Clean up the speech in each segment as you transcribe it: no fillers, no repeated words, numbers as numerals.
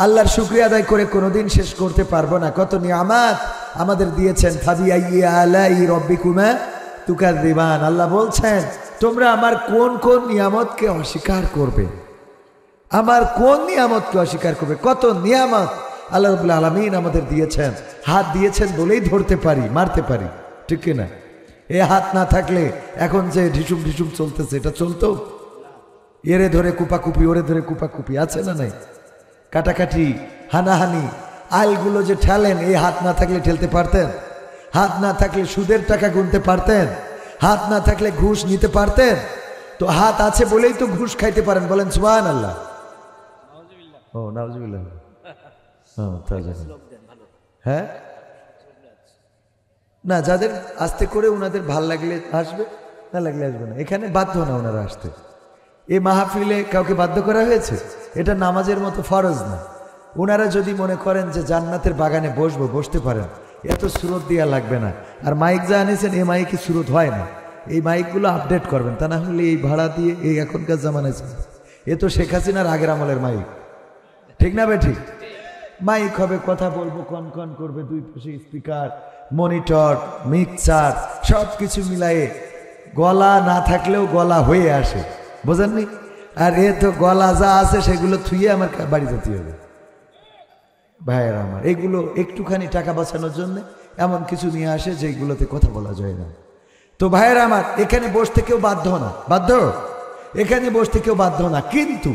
আল্লাহর শুকরিয়া আদায় করে কোনোদিন শেষ করতে পারবো না। কত নিয়ামত আমাদের দিয়েছেন। ফাবিআইয়ি আলাই রাব্বিকুমা তুকাযযিবান। আল্লাহ বলছেন তোমরা আমার কোন কোন নিয়ামতকে অস্বীকার করবে, আমার কোন নিয়ামতকে অস্বীকার করবে। কত নিয়ামত আল্লাহ রাব্বুল আলামিন আমাদের দিয়েছেন। হাত দিয়েছেন বলেই ধরতে পারি, মারতে পারি, ঠিক কিনা? এই হাত না থাকলে এখন যে ঢিসুম ঢিসুম চলতেছে এটা চলতো? এরে ধরে কুপাকুপি, ওরে ধরে কুপাকুপি আছে না নাই? কাটাকাটি, হানাহানি, আইলগুলো যে ঠেলেন, এই হাত না থাকলে ঠেলতে পারতেন? হাত না থাকলে সুদের টাকা গুনতে পারতেন? হাত না থাকলে ঘুষ নিতে পারতেন? তো হাত আছে বলেই তো ঘুষ খাইতে পারেন। বলেন সুবহানাল্লাহ। ও নাউজুবিল্লাহ। হ্যাঁ না, যাদের আস্তে করে ওনাদের ভাল লাগলে আসবে, না লাগলে আসবে না। এখানে বাধ্য না ওনারা আসতে। এই মাহফিলে কাউকে বাধ্য করা হয়েছে? এটা নামাজের মতো ফরজ না। ওনারা যদি মনে করেন যে জান্নাতের বাগানে বসবো, বসতে পারেন, এত সুরত দেওয়া লাগবে না। আর মাইক যা আনিয়েছেন এই মাইকে সুরত হয় না। এই মাইকগুলো আপডেট করবেন, তা না হলে এই ভাড়া দিয়ে এই এখনকার জামানায় এ তো শেখ হাসিনার আগের আমলের মাইক, ঠিক না বে ঠিক? মাইক হবে, কথা বলবো, কন কন করবে, দুই পাশে স্পিকার, মনিটর, মিক্সার, সব কিছু মিলায়ে গলা না থাকলেও গলা হয়ে আসে, বোঝেননি? আর এ তো গলা যা আছে সেগুলো থুয়ে আমার বাড়ি যেতে হবে। ভাইয়েরা আমার, এগুলো একটুখানি টাকা বাঁচানোর জন্য এমন কিছু নিয়ে আসে যেগুলোতে কথা বলা যায় না। তো ভাইয়েরা আমার, এখানে বসতে কেউ বাধ্য না, বাধ্য? এখানে বসতে কেউ বাধ্য না। কিন্তু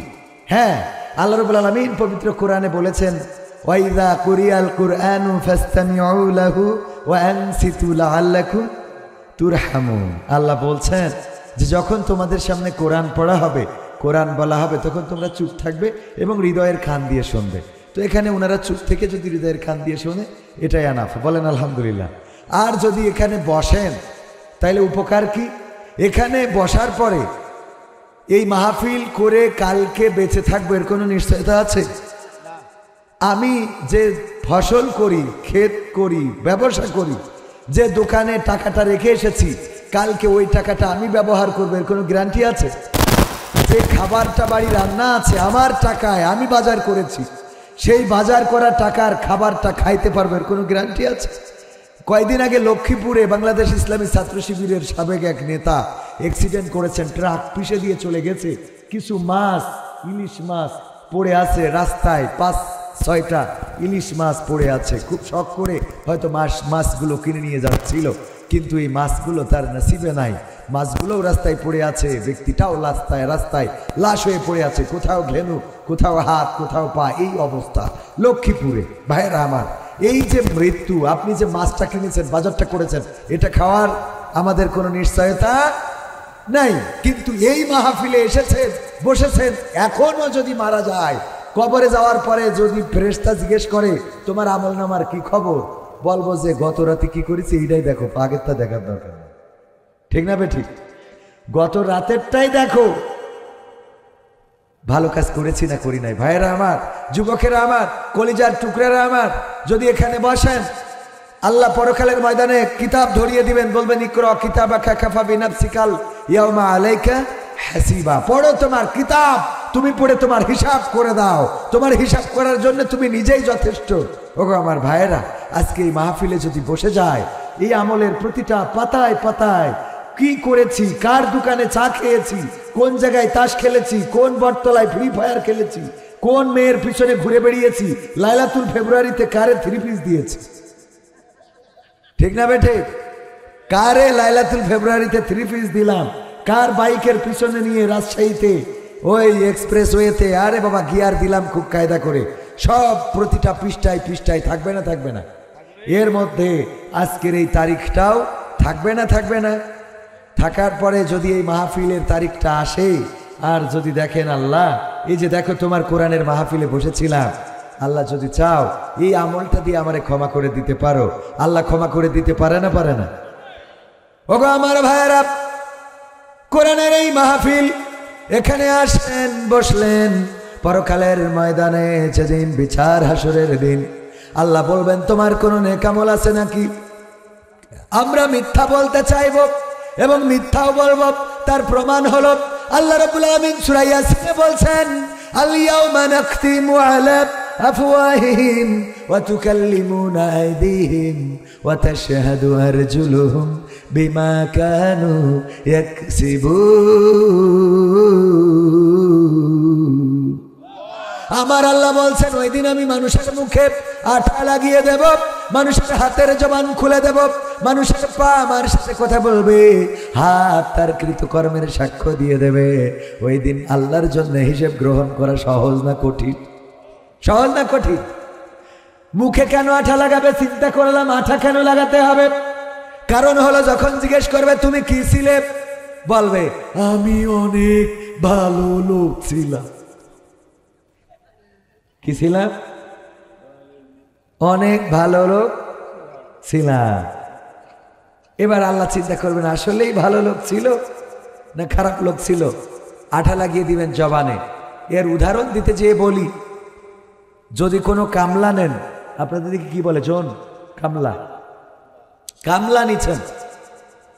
হ্যাঁ, আল্লাহ রাব্বুল আলামিন পবিত্র কোরআনে বলেছেন, ওয়াইযা কুরিয়াল কুরআনু ফাসতামিউ লাহু ওয়া আনসিতু লাআল্লাকুম তুরহামুন। আল্লাহ বলছেন যে যখন তোমাদের সামনে কোরআন পড়া হবে, কোরআন বলা হবে, তখন তোমরা চুপ থাকবে এবং হৃদয়ের কান দিয়ে শুনবে। তো এখানে ওনারা চুপ থেকে যদি হৃদয়ের কান দিয়ে শোনে, এটাই আনাফ। বলেন আলহামদুলিল্লাহ। আর যদি এখানে বসেন তাইলে উপকার কি? এখানে বসার পরে এই মাহফিল করে কালকে বেঁচে থাকবো এর কোনো নিশ্চয়তা আছে? আমি যে ফসল করি, ক্ষেত করি, ব্যবসা করি, যে দোকানে টাকাটা রেখে এসেছি, কালকে ওই টাকাটা আমি ব্যবহার করবো এর কোনো গ্যারান্টি আছে? যে খাবারটা বাড়ি রান্না আছে আমার টাকায়, আমি বাজার করেছি, সেই বাজার করা টাকার খাবারটা খাইতে পারবো এর কোনো গ্যারান্টি আছে? কয়েকদিন আগে লক্ষ্মীপুরে বাংলাদেশ ইসলামী ছাত্র শিবিরের সাবেক এক নেতা অ্যাক্সিডেন্ট করেছেন, ট্রাক পিষে দিয়ে চলে গেছে। কিছু মাছ, ইলিশ মাছ পড়ে আছে রাস্তায়, 5-6টা ইলিশ মাছ পড়ে আছে। খুব শখ করে হয়তো মাছগুলো কিনে নিয়ে যাচ্ছিল, কিন্তু এই মাছগুলো তার নসিবে নাই। মাছগুলোও রাস্তায় পড়ে আছে, ব্যক্তিটাও রাস্তায় লাশ হয়ে পড়ে আছে, কোথাও ঘেনু, কোথাও হাত, কোথাও পা, এই অবস্থা লক্ষ্মীপুরে। ভাইয়েরা আমার, এই যে মৃত্যু, আপনি যে মাছটা কিনেছেন, বাজারটা করেছেন, এটা খাওয়ার আমাদের কোনো নিশ্চয়তা নাই। কিন্তু এই মাহফিলে এসেছেন, বসেছেন, এখনো যদি মারা যায়, কবরে যাওয়ার পরে যদি ফেরেশতা জিজ্ঞেস করে তোমার আমল নামার কি খবর, বলবো যে গত রাতে কি করেছি এইটাই দেখো, আগেরটা দেখার দরকার নেই, ঠিক না বেঠিক? গত রাতেরটাই দেখো, ভালো কাজ করেছি না করি নাই। ভাইয়েরা আমার, যুবকেরা আমার, কলিজার টুকরারা আমার, যদি এখানে বসেন, আল্লাহ পরকালের ময়দানে কিতাব ধরিয়ে দিবেন, বলবেন ইকরা কিতাবাকা কাফা বিনাফসিকাল ইয়াউমা আলাইকা হাসিবা। পড়ো তোমার কিতাব, তুমি পড়ে তোমার হিসাব করে দাও, তোমার হিসাব করার জন্য তুমি নিজেই যথেষ্ট। ওগো আমার ভাইয়েরা, আজকে এই মাহফিলে যদি বসে যায়, এই আমলের প্রতিটা পাতায় পাতায় কি করেছি, কার দোকানে চা খেয়েছি, কোন জায়গায় তাস খেলেছি, কোন বটতলায় ফ্রি ফায়ার খেলেছি, কোন মেয়ের পিছনে ঘুরে বেরিয়েছি, লাইলাতুল ফেব্রুয়ারিতে কারে 3 পিস দিয়েছি, ঠিক না বেঠে? কারে লাইলাতুল ফেব্রুয়ারিতে 3 পিস দিলাম, কার বাইকের পিছনে নিয়ে রাজশাহীতে ওই এক্সপ্রেস ওয়েতে আরে বাবা গিয়ার দিলাম খুব কায়দা করে। সব প্রতিটা পৃষ্ঠায় পৃষ্ঠায় থাকবে না থাকবে না? এর মধ্যে আজকের এই তারিখটাও থাকবে না থাকবে না? থাকার পরে যদি এই মাহফিলের তারিখটা আসে, আর যদি দেখেন আল্লাহ, এই যে দেখো তোমার কোরআনের মাহফিলে বসেছিলাম, আল্লাহ যদি চাও এই আমলটা দিয়ে আমারে ক্ষমা করে দিতে পারো, আল্লাহ ক্ষমা করে দিতে পারে না পারে না? ওগো আমার ভাইয়েরা, কোরআনের এই মাহফিল, এখানে আসেন, বসলেন, পরকালের ময়দানে যেদিন বিচার হাসরের দিন, আল্লাহ বলবেন তোমার কোনো নেক আমল আছে নাকি? আমরা মিথ্যা বলতে চাইব এবং মিথ্যাও বলবো, তার প্রমাণ হলো আল্লাহ রাব্বুল আলামিন সূরা ইয়াসিনে বলছেন, আল ইয়াউমা নাখতিমু আলা আফওয়াহিহিম ওয়া তুকাল্লিমুনা আইদিহিম ওয়া তাশহাদু আরজুলুহুম বিমা কানু ইয়াকসিবুন। আমার আল্লাহ বলছেন ওই দিন আমি মানুষের মুখে আঠা লাগিয়ে দেব, মানুষের হাতের জবান খুলে দেব, মানুষের পা আমার সাথে কথা বলবে, হাত তার কৃতকর্মের সাক্ষ্য দিয়ে দেবে। ওই দিন আল্লাহর জন্য হিসেব গ্রহণ করা সহজ না কঠিন? সহজ না কঠিন? মুখে কেন আঠা লাগাবে? চিন্তা করলাম আঠা কেন লাগাতে হবে? কারণ হলো যখন জিজ্ঞেস করবে তুমি কি ছিলে, বলবে আমি অনেক ভালো লোক ছিলাম। কি ছিলাম? অনেক ভালো লোক ছিলাম। এবার আল্লাহ চিন্তা করবেন আসলেই ভালো লোক ছিল না খারাপ লোক ছিল, আঠা লাগিয়ে দিবেন জবানে। এর উদাহরণ দিতে যেয়ে বলি, যদি কোনো কামলা নেন, আপনাদের দিকে কি বলে জন? কামলা। কামলা নিচ্ছেন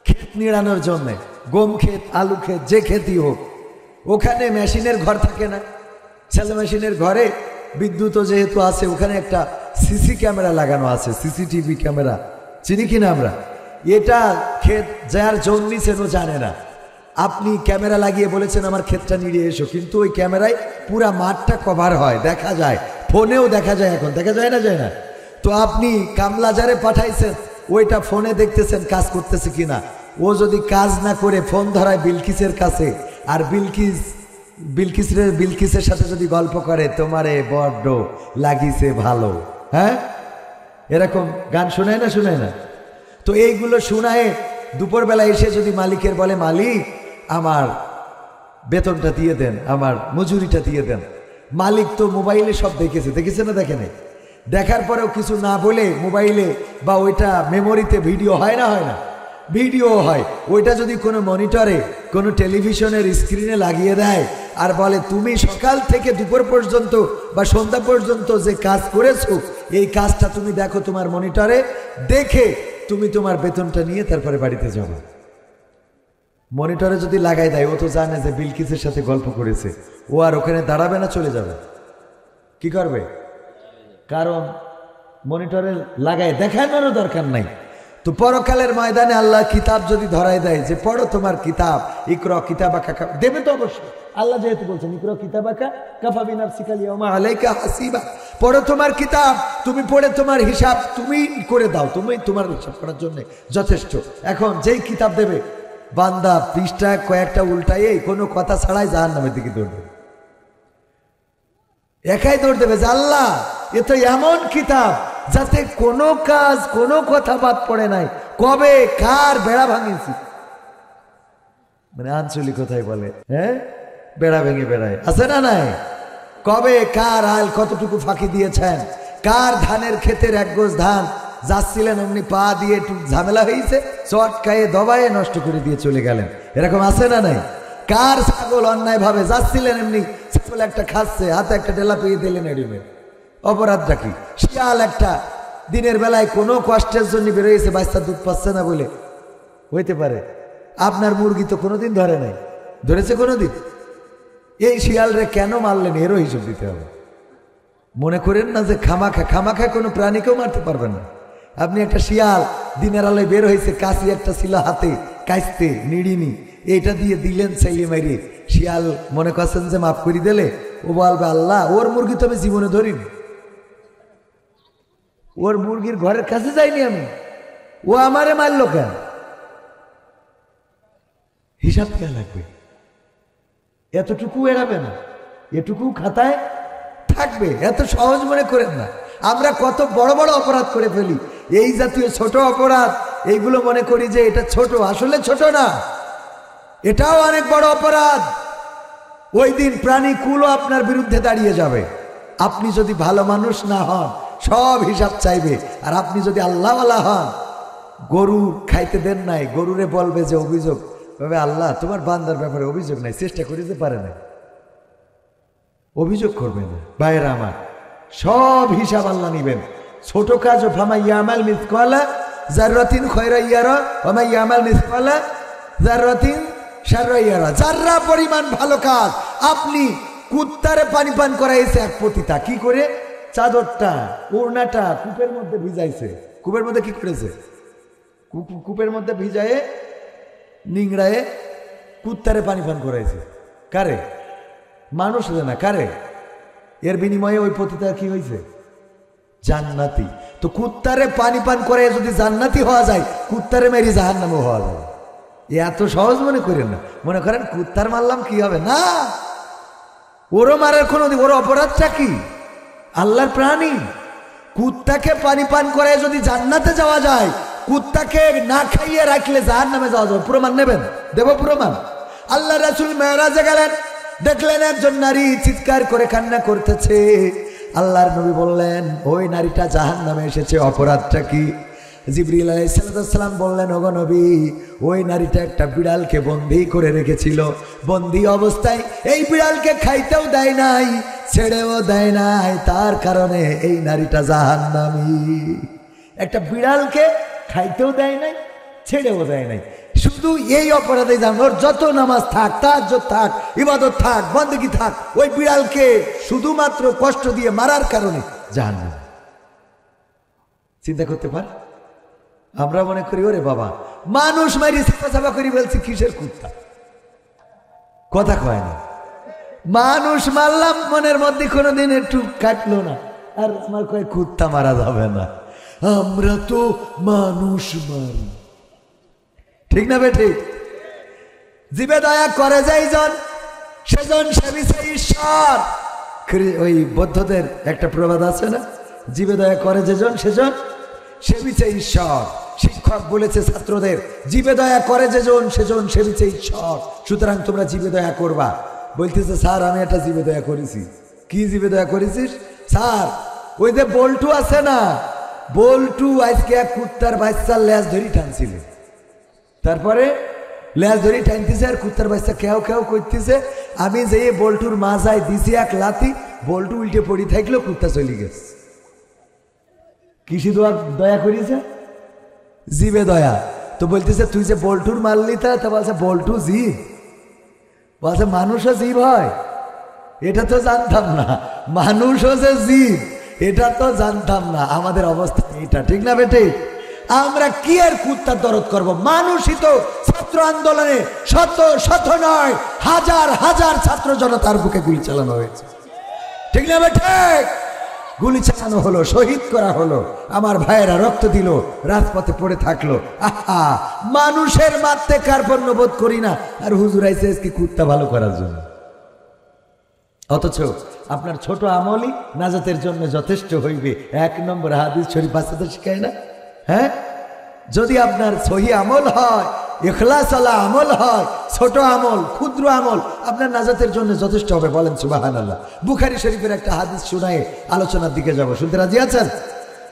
ক্ষেত নিড়ানোর জন্য, গম ক্ষেত, আলু ক্ষেত, যে ক্ষেতই হোক, ওখানে মেশিনের ঘর থাকে না? সেলো মেশিনের ঘরে বিদ্যুৎ যেহেতু আছে, ওখানে একটা সিসি ক্যামেরা লাগানো আছে, সিসিটিভি ক্যামেরা, চিনি কিনা আমরা? এটা ক্ষেত যার জন নিছেন ও জানে না। আপনি ক্যামেরা লাগিয়ে বলেছেন আমার ক্ষেতটা নিড়িয়ে এসো, কিন্তু ওই ক্যামেরায় পুরা মাঠটা কভার হয়, দেখা যায়, ফোনেও দেখা যায়। এখন দেখা যায় না? যায় না? তো আপনি কামলা যারে পাঠাইছেন ওইটা ফোনে দেখতেছেন কাজ করতেছে কিনা। ও যদি কাজ না করে ফোন ধরায় বিলকিসের কাছে, আর বিলকিসের সাথে যদি গল্প করে তোমারে বড্ড লাগিছে ভালো, হ্যাঁ, এরকম গান শোনায় না? শোনায় না? তো এইগুলো শোনায় দুপুরবেলা এসে যদি মালিকের বলে মালিক আমার বেতনটা দিয়ে দেন, আমার মজুরিটা দিয়ে দেন, মালিক তো মোবাইলে সব দেখেছে না? দেখে নাই? দেখার পরেও কিছু না বলে মোবাইলে বা ওইটা মেমোরিতে ভিডিও হয় না? হয় না? ভিডিও হয়। ওইটা যদি কোনো মনিটরে, কোনো টেলিভিশনের স্ক্রিনে লাগিয়ে দেয় আর বলে তুমি সকাল থেকে দুপুর পর্যন্ত বা সন্ধ্যা পর্যন্ত যে কাজ করেছো এই কাজটা তুমি দেখো তোমার মনিটরে, দেখে তুমি তোমার বেতনটা নিয়ে তারপরে বাড়িতে যাবে। মনিটরে যদি লাগাই দেয়, ও তো জানে যে বিলকিসের সাথে গল্প করেছে, ও আর ওখানে দাঁড়াবে না, চলে যাবে। কি করবে? কারণ মনিটরে লাগাই দেখানোরও দরকার নাই। তো পরকালের ময়দানে আল্লাহ কিতাব যদি ধরাই দেয় যে পড়ো তোমার কিতাব, ইকরা কিতাবাকা, দেবে তো অবশ্যই। আল্লাহ যেহেতু বলছেন ইকরা কিতাবাকা কাফা বিনাফসিকা আল-ইয়াওমা আলাইকা হাসিবা, পড়ো তোমার কিতাব, তুমি পড়ে তোমার হিসাব তুমি করে দাও, তুমি তোমার হিসাব করার জন্য যথেষ্ট। এখন যেই কিতাব দেবে, বান্দা পৃষ্ঠা কয়েকটা উল্টাইয়ে কোনো কথা ছাড়াই জাহান্নামের দিকে দৌড়বে। একাই দৌড় দেবে যে আল্লাহ এ তো এমন কিতাব যাতে কোনো কাজ কোনো কথা বাদ পড়ে নাই, কবে কার বেড়া ভাঙিয়েছি, মানে আঞ্চলিক কথাই বলে, হ্যাঁ, বেড়া ভেঙে বেড়ায়, আছে না? নাই? কবে কার আল কতটুকু ফাঁকি দিয়েছেন, কার ধানের ক্ষেতের এক গোছ ধান যাচ্ছিলেন অমনি পা দিয়ে একটু ঝামেলা হয়েছে, চটকায়ে দবায়ে নষ্ট করে দিয়ে চলে গেলেন, এরকম আছে না? নাই? কার ছাগল অন্যায় ভাবে যাচ্ছিলেন এমনি ছাগল একটা খাচ্ছে, হাতে একটা ডেলা পেয়ে দিলেন, এডিমে অপরাধটা কি? শিয়াল একটা দিনের বেলায় কোনো কষ্টের জন্য বেরোয়েছে, বাচ্চা দুধ পাচ্ছে না বলে, হইতে পারে। আপনার মুরগি তো কোনোদিন ধরে নাই, ধরেছে কোনোদিন? এই শিয়াল রে কেন মারলেন এরও হিসেব দিতে হবে। মনে করেন না যে খামাখা কোনো প্রাণীকেও মারতে পারবেন না। আপনি একটা শিয়াল দিনের আলোয় বের হয়েছে, কাশি একটা ছিল হাতে, কাইতে নিড়িনি, এইটা দিয়ে দিলেন চাইলে মারিয়ে, শিয়াল মনে করছেন যে মাফ করে দিলে ও বলবে আল্লাহ ওর মুরগি তো আমি জীবনে ধরিনি, ওর মুরগির ঘরের কাছে যাইনি আমি, ও আমারে মারলো কেন? হিসাব কে লাগবে? এতটুকু এড়াবে না, এটুকু খাতায় থাকবে। এত সহজ মনে করেন না। আমরা কত বড় বড় অপরাধ করে ফেলি, এই জাতীয় ছোট অপরাধ এইগুলো মনে করি যে এটা ছোট, আসলে ছোট না, এটাও অনেক বড় অপরাধ। ওই দিন প্রাণী কুলও আপনার বিরুদ্ধে দাঁড়িয়ে যাবে। আপনি যদি ভালো মানুষ না হন সব হিসাব চাইবে, আর আপনি যদি আল্লাহওয়ালা হন, গরু খাইতে দেন নাই, গরুরে বলবে যে অভিযোগ, তবে আল্লাহ তোমার বান্দার ব্যাপারে অভিযোগ নাই, চেষ্টা করিতে পারে না, অভিযোগ করবে না। ভাইয়েরা আমার, সব হিসাব আল্লাহ নিবেন। ছোট কাজও ফামা ইয়ামাল মিসকালা যাররাতিন খায়রা ইয়ারা ওয়া মা ইয়ামাল মিসকালা যাররাতিন শাররা ইয়ারা, যাররা পরিমাণ ভালো কাজ, আপনি কুত্তারে পানি পান করাইছে এক পতিতা, কি করে? চাদরটা ওড়নাটা কূপের মধ্যে ভিজাইছে। কূপের মধ্যে কি করেছে? কূপের মধ্যে ভিজায়ে নিংড়ায়ে কুত্তারে পানি পান করাইছে। কারে? মানুষ না, কারে? এর বিনিময়ে ওই পতিতা কি হয়েছে? জান্নাতি। তো কুত্তারে পানি পান করে যদি জান্নাতি হওয়া যায়, কুত্তারে মেরি জাহান্নামে হওয়া যায়। এত সহজ মনে করেন না। মনে করেন কুত্তার মারলাম কি হবে, না, ওরও মারার কোনো, ওর অপরাধটা কি? আল্লাহর প্রাণী, কুত্তাকে পানি পান করে যদি জান্নাতে যাওয়া যায়, কুত্তাকে না খাইয়ে রাখলে জাহান্নামে যাওয়া যাবে। প্রমাণ নেবেন? দেব প্রমাণ। আল্লাহ রাসূল মেরাজে গেলেন, দেখলেন একজন নারী চিৎকার করে কান্না করতেছে। আল্লাহর নবী বললেন, ওই নারীটা জাহান্নামে এসেছে, অপরাধটা কি? জিবরিল আলাইহিস সালাম বললেন, ওগো নবী, ওই নারীটা একটা বিড়ালকে বন্দী করে রেখেছিল। বন্দী অবস্থায় এই বিড়ালকে খাইতেও দেয় নাই, ছেড়েও দেয় নাই, তার কারণে এই নারীটা জাহান্নামী। একটা বিড়ালকে খাইতেও দেয় নাই, ছেড়েও দেয় নাই, শুধু এই অপরাধে জানোর যত নামাজ থাক, তাহাজ্জুদ থাক, ইবাদত থাক, বন্দেগী থাক, ওই বিড়ালকে শুধুমাত্র কষ্ট দিয়ে মারার কারণে জাহান্নামী। চিন্তা করতে পার? আমরা মনে করি ওরে বাবা মানুষ মারি চাপা চাপা করি বলছি, কিসের কুত্তা? কথা কয় না। মানুষ মারলাম, মনের মধ্যে কোনোদিন একটু কাটলো না, আর আমার কয় কুত্তা মারা যাবে না। আমরা তো মানুষ মারি, ঠিক না বেঠি? জীবে দয়া করে যাইজন সেজন সেবিছে ঈশ্বর। ওই বৌদ্ধদের একটা প্রবাদ আছে না, জীবে দয়া করে যেজন সেজন সেবিছে ঈশ্বর। শিক্ষক বলেছে ছাত্রদের, জীবে দয়া করে যেজন সেজন সেবিছে ঈশ্বর, সুতরাং তোমরা জীবে দয়া করবা। বলতেছে, স্যার আমি একটা জীবে দয়া করেছি। কি জীবে দয়া করেছিস? স্যার ওই যে বল্টু আছে না, বল্টু আজকে এক কুত্তার বাচ্চার ল্যাজ ধরি টানছিল, তারপরে ল্যাজ ধরি টানতেছে আর কুত্তার বাচ্চা কেউ কেউ করতেছে, আমি যে বল্টুর মাজায় দিছি এক লাথি, বল্টু উল্টে পড়ি থাকলো, কুত্তা চলে গেছে। কিসি দয়া করিছে? জীবে দয়া। তো বলতেছে, তুই যে বল্টুর মারলি, তা বলছে বল্টু জীব, বলছে মানুষও জীব হয়, এটা তো জানতাম না, মানুষও যে জীব এটা তো জানতাম না। আমাদের অবস্থা এটা, ঠিক না বেটে? আমরা কি আর কুত্তার দরদ করব? মানুষই তো ছাত্র আন্দোলনে শত শত নয় হাজার হাজার ছাত্র জনতার বুকে গুলি চালানো হয়েছে, ঠিক না বেটে? গুলি চালানো হলো, শহীদ করা হলো, আমার ভাইয়েরা রক্ত দিল, রাজপথে পড়ে থাকলো। আহা, মানুষের মারতে কার্পণ্য বোধ করি না, আর হুজুর আইছে কি কুত্তা ভালো করার জন্য। অথচ আপনার ছোট আমলই নাজাতের জন্য যথেষ্ট হইবে। 1 নম্বর হাদিস শরীফ বাচ্চাদের শিখায় না? হ্যাঁ, যদি আপনার সহি আমল হয়, ইখলাসওয়ালা আমল হয়, ছোট আমল, ক্ষুদ্র আমল, আপনার নাজাতের জন্য যথেষ্ট হবে। বলেন সুবহানাল্লাহ। বুখারী শরীফের একটা হাদিস শোনায় আলোচনার দিকে যাব, শুনতে রাজি আছেন?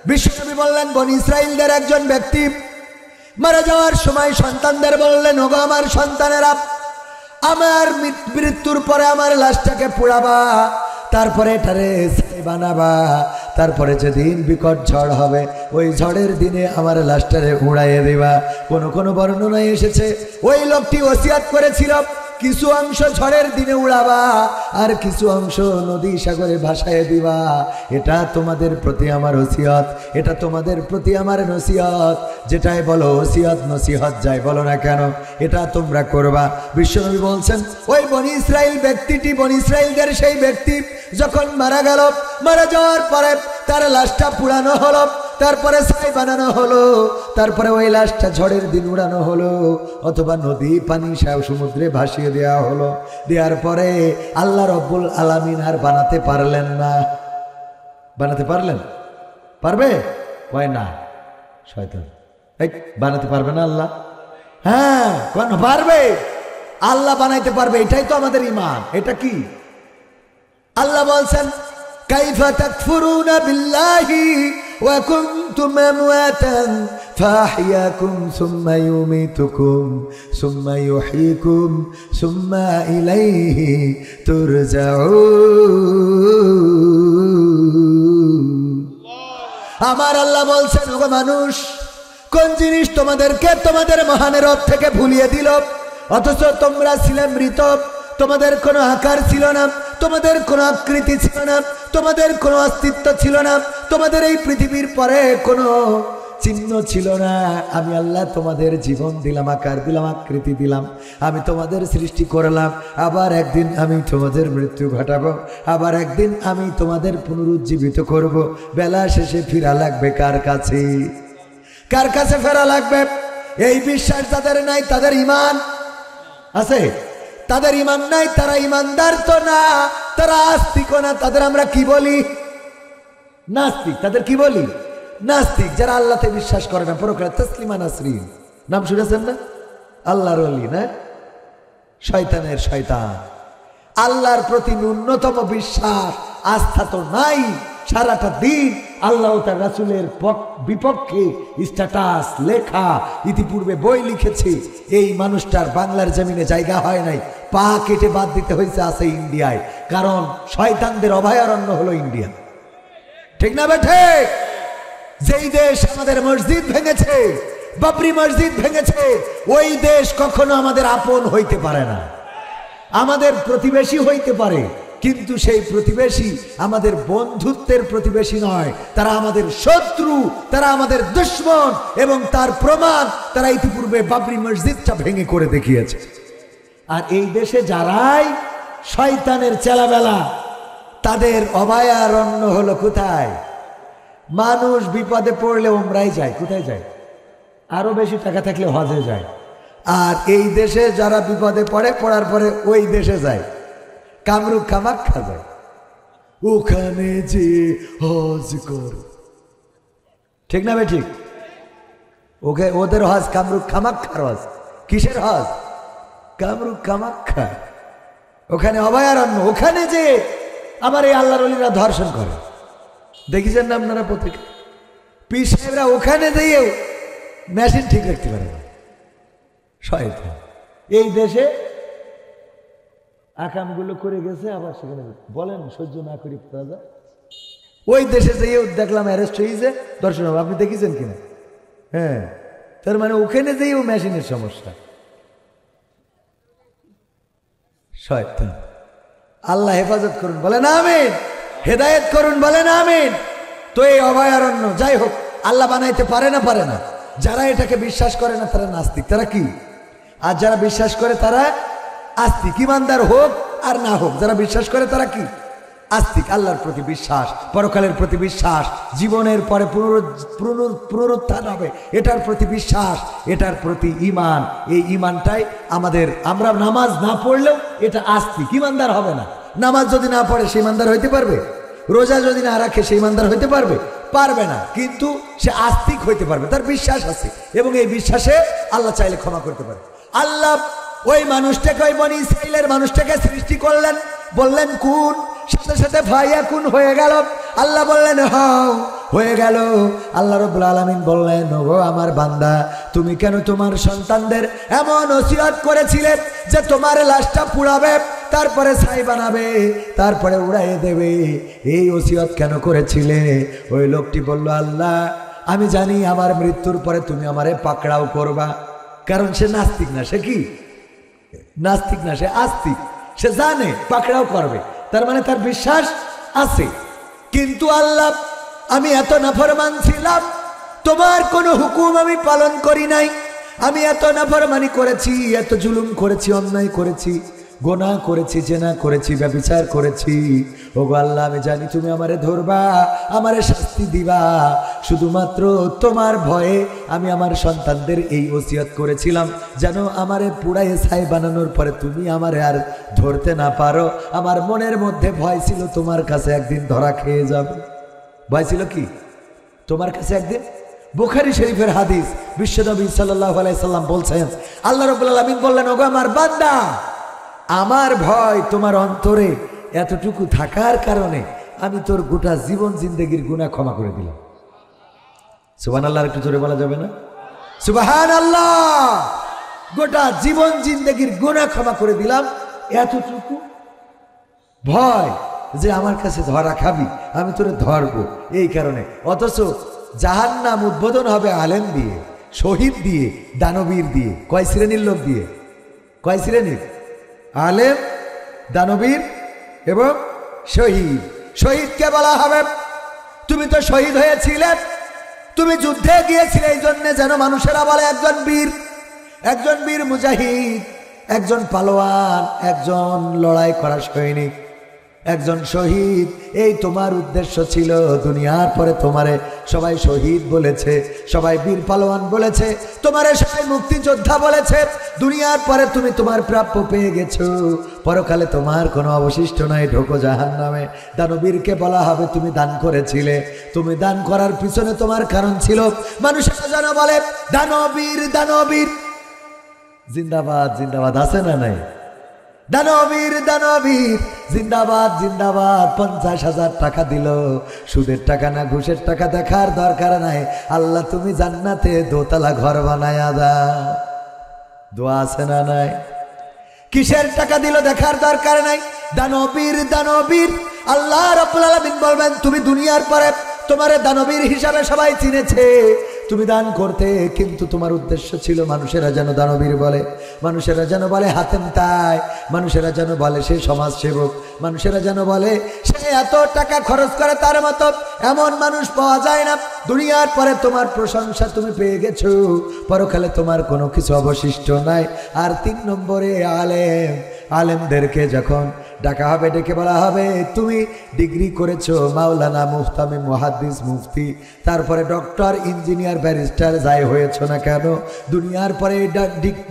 বিশ্বনবী বললেন, বনি ইসরাইলদের একজন ব্যক্তি মারা যাওয়ার সময় সন্তানদের বললেন, ওগো আমার সন্তানেরা, আমার মৃত্যুর পরে আমার লাশটাকে পোড়াবা, তারপরে এটারে ছাই বানাবা, তারপরে যেদিন বিকট ঝড় হবে ওই ঝড়ের দিনে আমার লাশটারে উড়াইয়ে দিবা। কোন বর্ণনায় এসেছে ওই লোকটি ওসিয়াত করেছিল, কিছু অংশ ঝড়ের দিনে উড়াবা আর কিছু অংশ নদী সাগরে ভাসায় দিবা। এটা তোমাদের প্রতি আমার ওসিয়ত, এটা তোমাদের প্রতি আমার নসিহত। যেটাই বলো ওসিয়ত নসিহত যাই বলো না কেন, এটা তোমরা করবা। বিশ্বনবী বলছেন, ওই বনি ইসরাইল ব্যক্তিটি, বনি ইসরাইলদের সেই ব্যক্তি যখন মারা গেল, মারা যাওয়ার পরে তার লাশটা পুড়ানো হলো, তারপরে ছাই বানানো হলো, তারপরে ওই লাশটা ঝড়ের দিন উড়ানো হলো, অথবা নদী পানি সমুদ্রে ভাসিয়ে দেওয়া হলো। দেওয়ার পরে আল্লাহ রব্বুল আলামিন আর বানাতে পারলেন না। বানাতে পারলেন? পারবে? কয় না, শয়তান। এই বানাতে পারবে না আল্লাহ? হ্যাঁ, কেন পারবে? আল্লাহ বানাইতে পারবে, এটাই তো আমাদের ঈমান। এটা কি? আল্লাহ বলছেন, কাইফা তাকফুরুনা বিল্লাহি ওয়া কুনতুম আমওয়াতান ফাহইয়াকুম সুম্মা ইউমীতুকুম সুম্মা ইউহয়িকুম সুম্মা ইলাইহি তুরজাউন। আমার আল্লাহ বলছেন, ওগো মানুষ, কোন জিনিস তোমাদেরকে তোমাদের মহানের রব থেকে ভুলিয়ে দিল, অথচ তোমরা ছিলে মৃত, তোমাদের কোনো আকার ছিল না, তোমাদের কোনো আকৃতি ছিল না, তোমাদের কোনো অস্তিত্ব ছিল না, তোমাদের এই পৃথিবীর পরে কোনো চিহ্ন ছিল না। আমি আল্লাহ তোমাদের জীবন দিলাম, আকার দিলাম, আকৃতি দিলাম, আমি তোমাদের সৃষ্টি করলাম। আবার একদিন আমি তোমাদের মৃত্যু ঘটাবো, আবার একদিন আমি তোমাদের পুনরুজ্জীবিত করব। বেলা শেষে ফিরা লাগবে কার কাছে? কার কাছে ফেরা লাগবে? এই বিশ্বাস যাদের নাই তাদের ঈমান আছে? তাদের ঈমান নাই, তারা ঈমানদার তো না, তারা আস্তিকও না, তাদের আমরা কি বলি? নাস্তিক। তাদের কি বলি? নাস্তিক। যারা আল্লাহতে বিশ্বাস করে না, পরকালে। তসলিমা নাসরিন নাম শুনেছেন না? আল্লাহর ওলি না, শয়তানের শয়তান। আল্লাহর প্রতি ন্যূনতম বিশ্বাস আস্থা তো নাই। সারাটা দিন আল্লাহ ও তার রাসূলের বিপক্ষে স্ট্যাটাস লেখা, ইতিপূর্বে বই লিখেছে। এই মানুষটার বাংলার জমিনে জায়গা হয় নাই, পা কেটে বাদ দিতে হয়েছে, আছে ইন্ডিয়ায়। কারণ শয়তানদের অভয়ারণ্য হলো ইন্ডিয়া। ঠিক না বেঠে? যেই দেশ আমাদের মসজিদ ভেঙেছে, বাবরি মসজিদ ভেঙেছে, ওই দেশ কখনো আমাদের আপন হইতে পারে না। আমাদের প্রতিবেশী হইতে পারে, কিন্তু সেই প্রতিবেশী আমাদের বন্ধুত্বের প্রতিবেশী নয়, তারা আমাদের শত্রু, তারা আমাদের দুশমন। এবং তার প্রমাণ তারা ইতিপূর্বে বাবরি মসজিদটা ভেঙে করে দেখিয়েছে। আর এই দেশে যারাই শয়তানের চেলাবেলা, তাদের অভয়ারণ্য হলো কোথায়? মানুষ বিপদে পড়লে ওমরাই যায়। কোথায় যায়? আরো বেশি টাকা থাকলে হজে যায়। আর এই দেশে যারা বিপদে পড়ে, পড়ার পরে ওই দেশে যায়, কামরূপ কামাখ্যা যায়, ওখানে যে হজ কর। ঠিক না ভাই? ঠিক। ওদের হজ কামরূপ কামাখ্যার হজ। কিসের হজ? কামরূপ কামাখ্যা। ওখানে অভয়ারণ্য, ওখানে যে আমার এই আল্লাহর ওলিরা ধর্ষণ করে। দেখেছেন না আপনারা পত্রিকা? পীর সাহেবরা ওখানে যেয়েও মেশিন ঠিক রাখতে পারে না। শয়তান এই দেশে আকামগুলো করে গেছে, আবার সেখানে বলেন সহ্য না করি রাজা। ওই দেশে যেয়েও দেখলাম অ্যারেস্ট হয়েছে, দর্শন। আপনি দেখেছেন কিনা? হ্যাঁ, তার মানে ওখানে যেয়েও মেশিনের সমস্যা। শয়তান। আল্লাহ হেফাজত করুন, বলেন আমিন। হেদায়েত করুন, বলেন আমিন। তো এই অভয়ারণ্য যাই হোক, আল্লাহ বানাইতে পারে না, পারে না। যারা এটাকে বিশ্বাস করে না তারা নাস্তিক। তারা কি? আর যারা বিশ্বাস করে তারা আস্তিক। ঈমানদার হোক আর না হোক, যারা বিশ্বাস করে তারা কি? আস্তিক। আল্লাহর প্রতি বিশ্বাস, পরকালের প্রতি বিশ্বাস, জীবনের পরে পুনরুত্থান হবে, এটার প্রতি বিশ্বাস, এটার প্রতি ঈমান। এই ঈমানটাই আমাদের। আমরা নামাজ না পড়লেও এটা আস্তিক, ঈমানদার হবে না। নামাজ যদি না পড়ে সে ঈমানদার হইতে পারবে? রোজা যদি না রাখে সে ঈমানদার হইতে পারবে? পারবে না। কিন্তু সে আস্তিক হইতে পারবে, তার বিশ্বাস আছে, এবং এই বিশ্বাসে আল্লাহ চাইলে ক্ষমা করতে পারে। আল্লাহ ওই মানুষটাকে, ওই বনি ইসরাইলের মানুষটাকে সৃষ্টি করলেন, বললেন কুন, সাথে সাথে ফায়াকুন হয়ে গেল। আল্লাহ বললেন হও, হয়ে গেল। আল্লাহ রাব্বুল আলামিন বললেন, ওগো আমার বান্দা, তুমি কেন তোমার সন্তানদের এমন ওসিয়ত করেছিলে যে তোমার লাশটা পুড়াবে, তারপরে ছাই বানাবে, তারপরে উড়াইয়ে দেবে? এই ওসিয়ত কেন করেছিলে? ওই লোকটি বলল, আল্লাহ আমি জানি আমার মৃত্যুর পরে তুমি আমারে পাকড়াও করবা। কারণ সে নাস্তিক না। সে কি? নাস্তিক না, সে আস্তিক। সে জানে পাকড়াও করবে, তার মানে তার বিশ্বাস আছে। কিন্তু আল্লাহ, আমি এত নাফরমান ছিলাম, তোমার কোনো হুকুম আমি পালন করি নাই, আমি এত নাফরমানি করেছি, এত জুলুম করেছি, অন্যায় করেছি, গোনাহ করেছি, জেনা করেছি, ব্যভিচার করেছি। ওগো আল্লাহ, আমি জানি তুমি আমারে ধরবা, আমারে শাস্তি দিবা। শুধুমাত্র তোমার ভয়ে আমি আমার সন্তানদের এই ওসিয়ত করেছিলাম, যেন আমারে পুড়াইয়ে ছাই বানানোর পরে তুমি আমারে আর ধরতে না পারো। আমার মনের মধ্যে ভয় ছিল তোমার কাছে একদিন ধরা খেয়ে যাবে। ভয় ছিল কি? তোমার কাছে একদিন। বুখারী শরীফের হাদিস, বিশ্বনবী সাল্লাল্লাহু আলাইহি সাল্লাম বলছেন, আল্লাহ রাব্বুল আলামিন বললেন, ওগো আমার বান্দা, আমার ভয় তোমার অন্তরে এতটুকু থাকার কারণে আমি তোর গোটা জীবন জিন্দেগির গুনাহ ক্ষমা করে দিলাম। সুবহানাল্লাহ। একটু জোরে বলা যাবে না? সুবহানাল্লাহ। গোটা জীবন জিন্দেগির গুনাহ ক্ষমা করে দিলাম, এতটুকু ভয় যে আমার কাছে ধরা খাবি, আমি তোরে ধরবো, এই কারণে। অথচ জাহান্নাম উদ্বোধন হবে আলেম দিয়ে, শহীদ দিয়ে, দানবীর দিয়ে। কয় শ্রেণীর লোক দিয়ে? কয় শ্রেণীর? আলেম, দানবীর, এবং শহীদ। শহীদকে বলা হবে তুমি তো শহীদ হয়েছিলে, তুমি যুদ্ধে গিয়েছিলে, এই জন্য যেন মানুষেরা বলে একজন বীর মুজাহিদ, একজন পালোয়ান, একজন লড়াই করা সৈনিক, একজন শহীদ। এই তোমার উদ্দেশ্য ছিল। দুনিয়ার পরে তোমারে সবাই শহীদ বলেছে, সবাই বীর পালোয়ান বলেছে, তোমারে সবাই মুক্তিযোদ্ধা বলেছে। দুনিয়ার পরে তুমি তোমার প্রাপ্য পেয়ে গেছো, পরকালে তোমার কোনো অবশিষ্ট নাই, ঢোকো জাহান্নামে। দানবীরকে বলা হবে তুমি দান করেছিলে, তুমি দান করার পিছনে তোমার কারণ ছিল। মানুষেরা যেন বলে দানবীর দানবীর, জিন্দাবাদ জিন্দাবাদ, আছে না নাই? দানবীর দানবীর জিন্দাবাদ জিন্দাবাদ। 50,000 টাকা দিল, সুদের টাকা না ঘুষের টাকা, দেখার দরকার নাই। আল্লাহ তুমি জান্নাতে দোতলা ঘর বানায়া দাও, দোয়া আছে না নাই? কিসের টাকা দিল দেখার দরকার নাই। দানবীর দানবীর। আল্লাহ রাব্বুল আলামিন বলবেন তুমি দুনিয়ার পরে তোমারে দানবীর হিসাবে সবাই চিনেছে, তুমি দান করতে, কিন্তু তোমার উদ্দেশ্য ছিল মানুষেরা যেন দানবীর বলে, মানুষেরা যেন বলে হাতেম তাই, মানুষেরা যেন বলে সে সমাজ সেবক, মানুষেরা যেন বলে সে এত টাকা খরচ করে, তার মতো এমন মানুষ পাওয়া যায় না। দুনিয়ার পরে তোমার প্রশংসা তুমি পেয়ে গেছো, পরকালে তোমার কোনো কিছু অবশিষ্ট নাই। আর 3 নম্বরে আলেমদেরকে যখন ডাকা হবে, ডেকে বলা হবে তুমি ডিগ্রি করেছো মাওলানা, মুফতামি, মুহাদ্দিস, মুফতি, তারপরে ডক্টর, ইঞ্জিনিয়ার, ব্যারিস্টার, যাই হয়েছো না কেন, দুনিয়ার পরে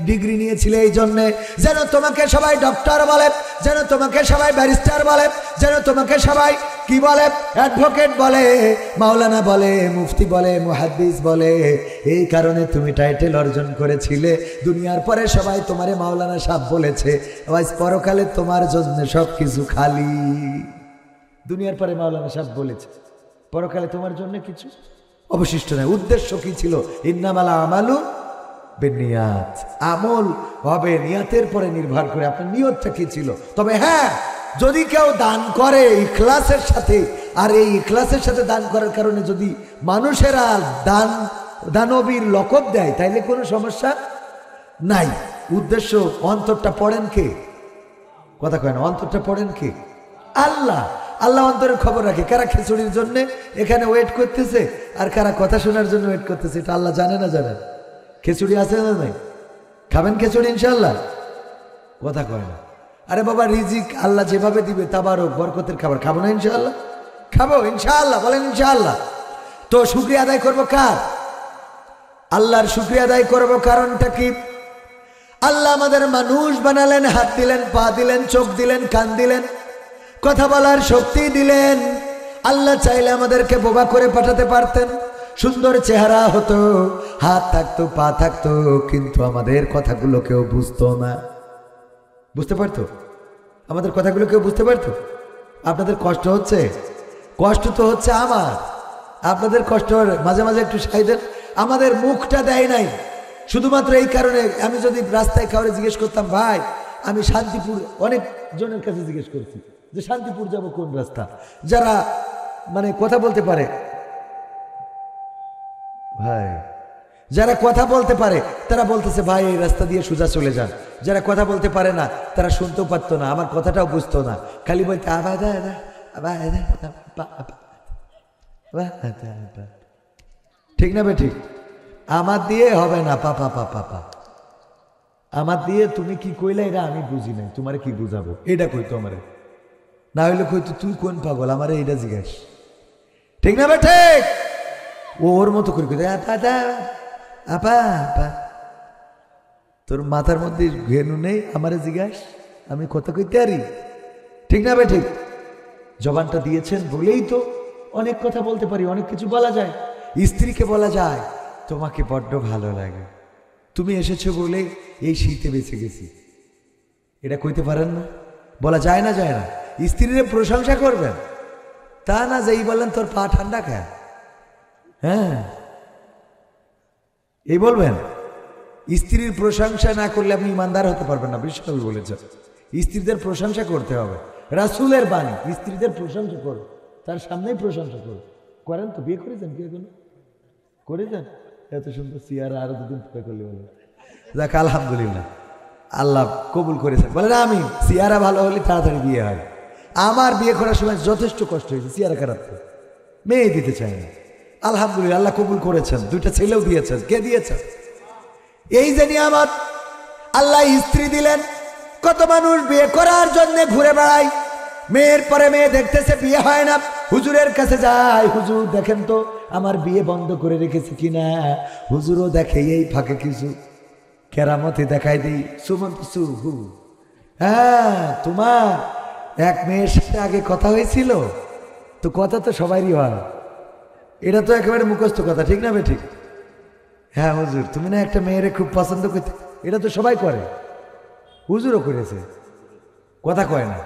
ডিগ্রি নিয়েছিলে এই জন্যে যেন তোমাকে সবাই ডক্টর বলে, যেন তোমাকে সবাই ব্যারিস্টার বলে, যেন তোমাকে সবাই কি বলে, অ্যাডভোকেট বলে, মাওলানা বলে, মুফতি বলে, মুহাদ্দিস বলে। এই কারণে তুমি টাইটেল অর্জন করেছিলে। দুনিয়ার পরে সবাই তোমারে মাওলানা সাহেব বলেছে, আজ পরকালে তোমার জন্য সব কিছু খালি। দুনিয়ার পরে মাওলানা সাহেব বলেছে, পরকালে তোমার জন্য কিছু অবশিষ্ট নাই। উদ্দেশ্য কি ছিল? ইন্নামাল আমালু বিন্নিয়াত। আমল হবে নিয়তের পরে নির্ভর করে, আপনার নিয়তটা কি ছিল। তবে হ্যাঁ, যদি কেউ দান করে ইখলাসের সাথে, আর এই ইখলাসের সাথে দান করার কারণে যদি মানুষেরা দানবীর লকব দেয়, তাইলে কোনো সমস্যা নাই। উদ্দেশ্য, অন্তরটা পড়েন কে? কথা কয় না, অন্তরটা পড়েন কে? আল্লাহ। আল্লাহ অন্তরের খবর রাখে। কারা খিচুড়ির জন্য এখানে ওয়েট করতেছে, আর কারা কথা শোনার জন্য ওয়েট করতেছে, এটা আল্লাহ জানে না জানেন? খিচুড়ি আছে না নাই? খাবেন খিচুড়ি ইনশাআল্লাহ? কথা কয় না। আরে বাবা, রিজিক আল্লাহ যেভাবে দিবে তাবারক বরকতের খাবার খাবো না ইনশাআল্লাহ? খাবো ইনশাআল্লাহ, বলেন ইনশাআল্লাহ। তো শুকরিয়া আদায় করবো কার? আল্লাহর শুকরিয়া আদায় করবো। কারণটা কি? আল্লাহ আমাদের মানুষ বানালেন, হাত দিলেন, পা দিলেন, চোখ দিলেন, কান দিলেন, কথা বলার শক্তি দিলেন। আল্লাহ চাইলে আমাদেরকে বোবা করে পাঠাতে পারতেন, সুন্দর চেহারা হতো, হাত থাকতো, পা থাকতো, কিন্তু আমাদের কথাগুলো কেউ বুঝতো না। বুঝতে পারতো? আমাদের কথাগুলো কেউ বুঝতে পারতো? আপনাদের কষ্ট হচ্ছে? কষ্ট তো হচ্ছে আমার, আপনাদের কষ্ট মাঝে মাঝে একটু সাই দেন। আমাদের মুখটা দেয় নাই শুধুমাত্র এই কারণে। আমি যদি রাস্তায় কাউরে জিজ্ঞেস করতাম, ভাই আমি শান্তিপুর, অনেক জনের কাছে জিজ্ঞেস করছি যে শান্তিপুর যাব কোন রাস্তা, যারা মানে কথা বলতে পারে, ভাই যারা কথা বলতে পারে তারা বলতেছে ভাই এই রাস্তা দিয়ে সোজা চলে যান। যারা কথা বলতে পারে না তারা শুনতেও পারতো না, আমার কথাটাও বুঝতো না, খালি বলতে ঠিক না বে ঠিক? আমার দিয়ে হবে না, পাপা পাপা পা, আমার দিয়ে তুমি কি কইলে এটা আমি বুঝি নাই, তোমারে কি বুঝাবো, এটা কইতো আমারে। না হইলে কইতো তুই কোন পাগল, আমারে এইটা জিজ্ঞাস। ঠিক না বে ঠিক? ওর মতো করে কইতো আপা আপা, তোর মাথার মধ্যে ঘেনু নেই, আমারে জিজ্ঞাস, আমি কথা কইতে পারি। ঠিক না বে ঠিক? জবানটা দিয়েছেন বলেই তো অনেক কথা বলতে পারি, অনেক কিছু বলা যায়। স্ত্রীকে বলা যায় তোমাকে বড্ড ভালো লাগে, তুমি এসেছো বলে এই শীতে বেঁচে গেছি, এটা কইতে পারেন না? বলা যায় না? যায় না? স্ত্রীর প্রশংসা করবেন, তা না যেই বললেন তোর পা ঠান্ডা খায়, হ্যাঁ এই বলবেন? স্ত্রীর প্রশংসা না করলে আপনি ইমানদার হতে পারবেন না। বিশ্বনবী বলেছেন স্ত্রীদের প্রশংসা করতে হবে। রাসূলের বাণী, স্ত্রীদের প্রশংসা করো, তার সামনেই প্রশংসা করো। করেন তো? বিয়ে করেছেন কি এখনো? করেছেন? এত সুন্দর চেয়ারা আরো দুদিন পরে করলে বলেন। যাক আলহামদুলিল্লাহ, আল্লাহ কবুল করেছেন। বলেন আমি চেয়ারা ভালো হলে তাড়াতাড়ি বিয়ে হয়। আমার বিয়ে করার সময় যথেষ্ট কষ্ট হয়েছে, চেয়ারা খারাপ, মেয়ে দিতে চায় না। আলহামদুলিল্লাহ আল্লাহ কবুল করেছেন, 2টা ছেলেও দিয়েছেন। কে দিয়েছেন? এই যে নিয়ামত আল্লাহ স্ত্রী দিলেন। কত মানুষ বিয়ে করার জন্য ঘুরে বেড়ায়, মেয়ের পরে মেয়ে দেখতেছে বিয়ে হয় না, হুজুরের কাছে যায়, হুজুর দেখেন তো আমার বিয়ে বন্ধ করে রেখেছে কিনা। হুজুরও দেখে, এই ফাঁকে কিছু কেরামতি দেখাই দিই। সুমন্ত সুহু, হ্যাঁ তোমার এক মেয়ের সাথে আগে কথা হয়েছিল তো, কথা তো সবারই হয়, এটা তো একেবারে মুখস্থ কথা, ঠিক না বে ঠিক? হ্যাঁ হুজুর তুমি না একটা মেয়েরে খুব পছন্দ করতে, এটা তো সবাই করে, হুজুরও করেছে, কথা কয় না।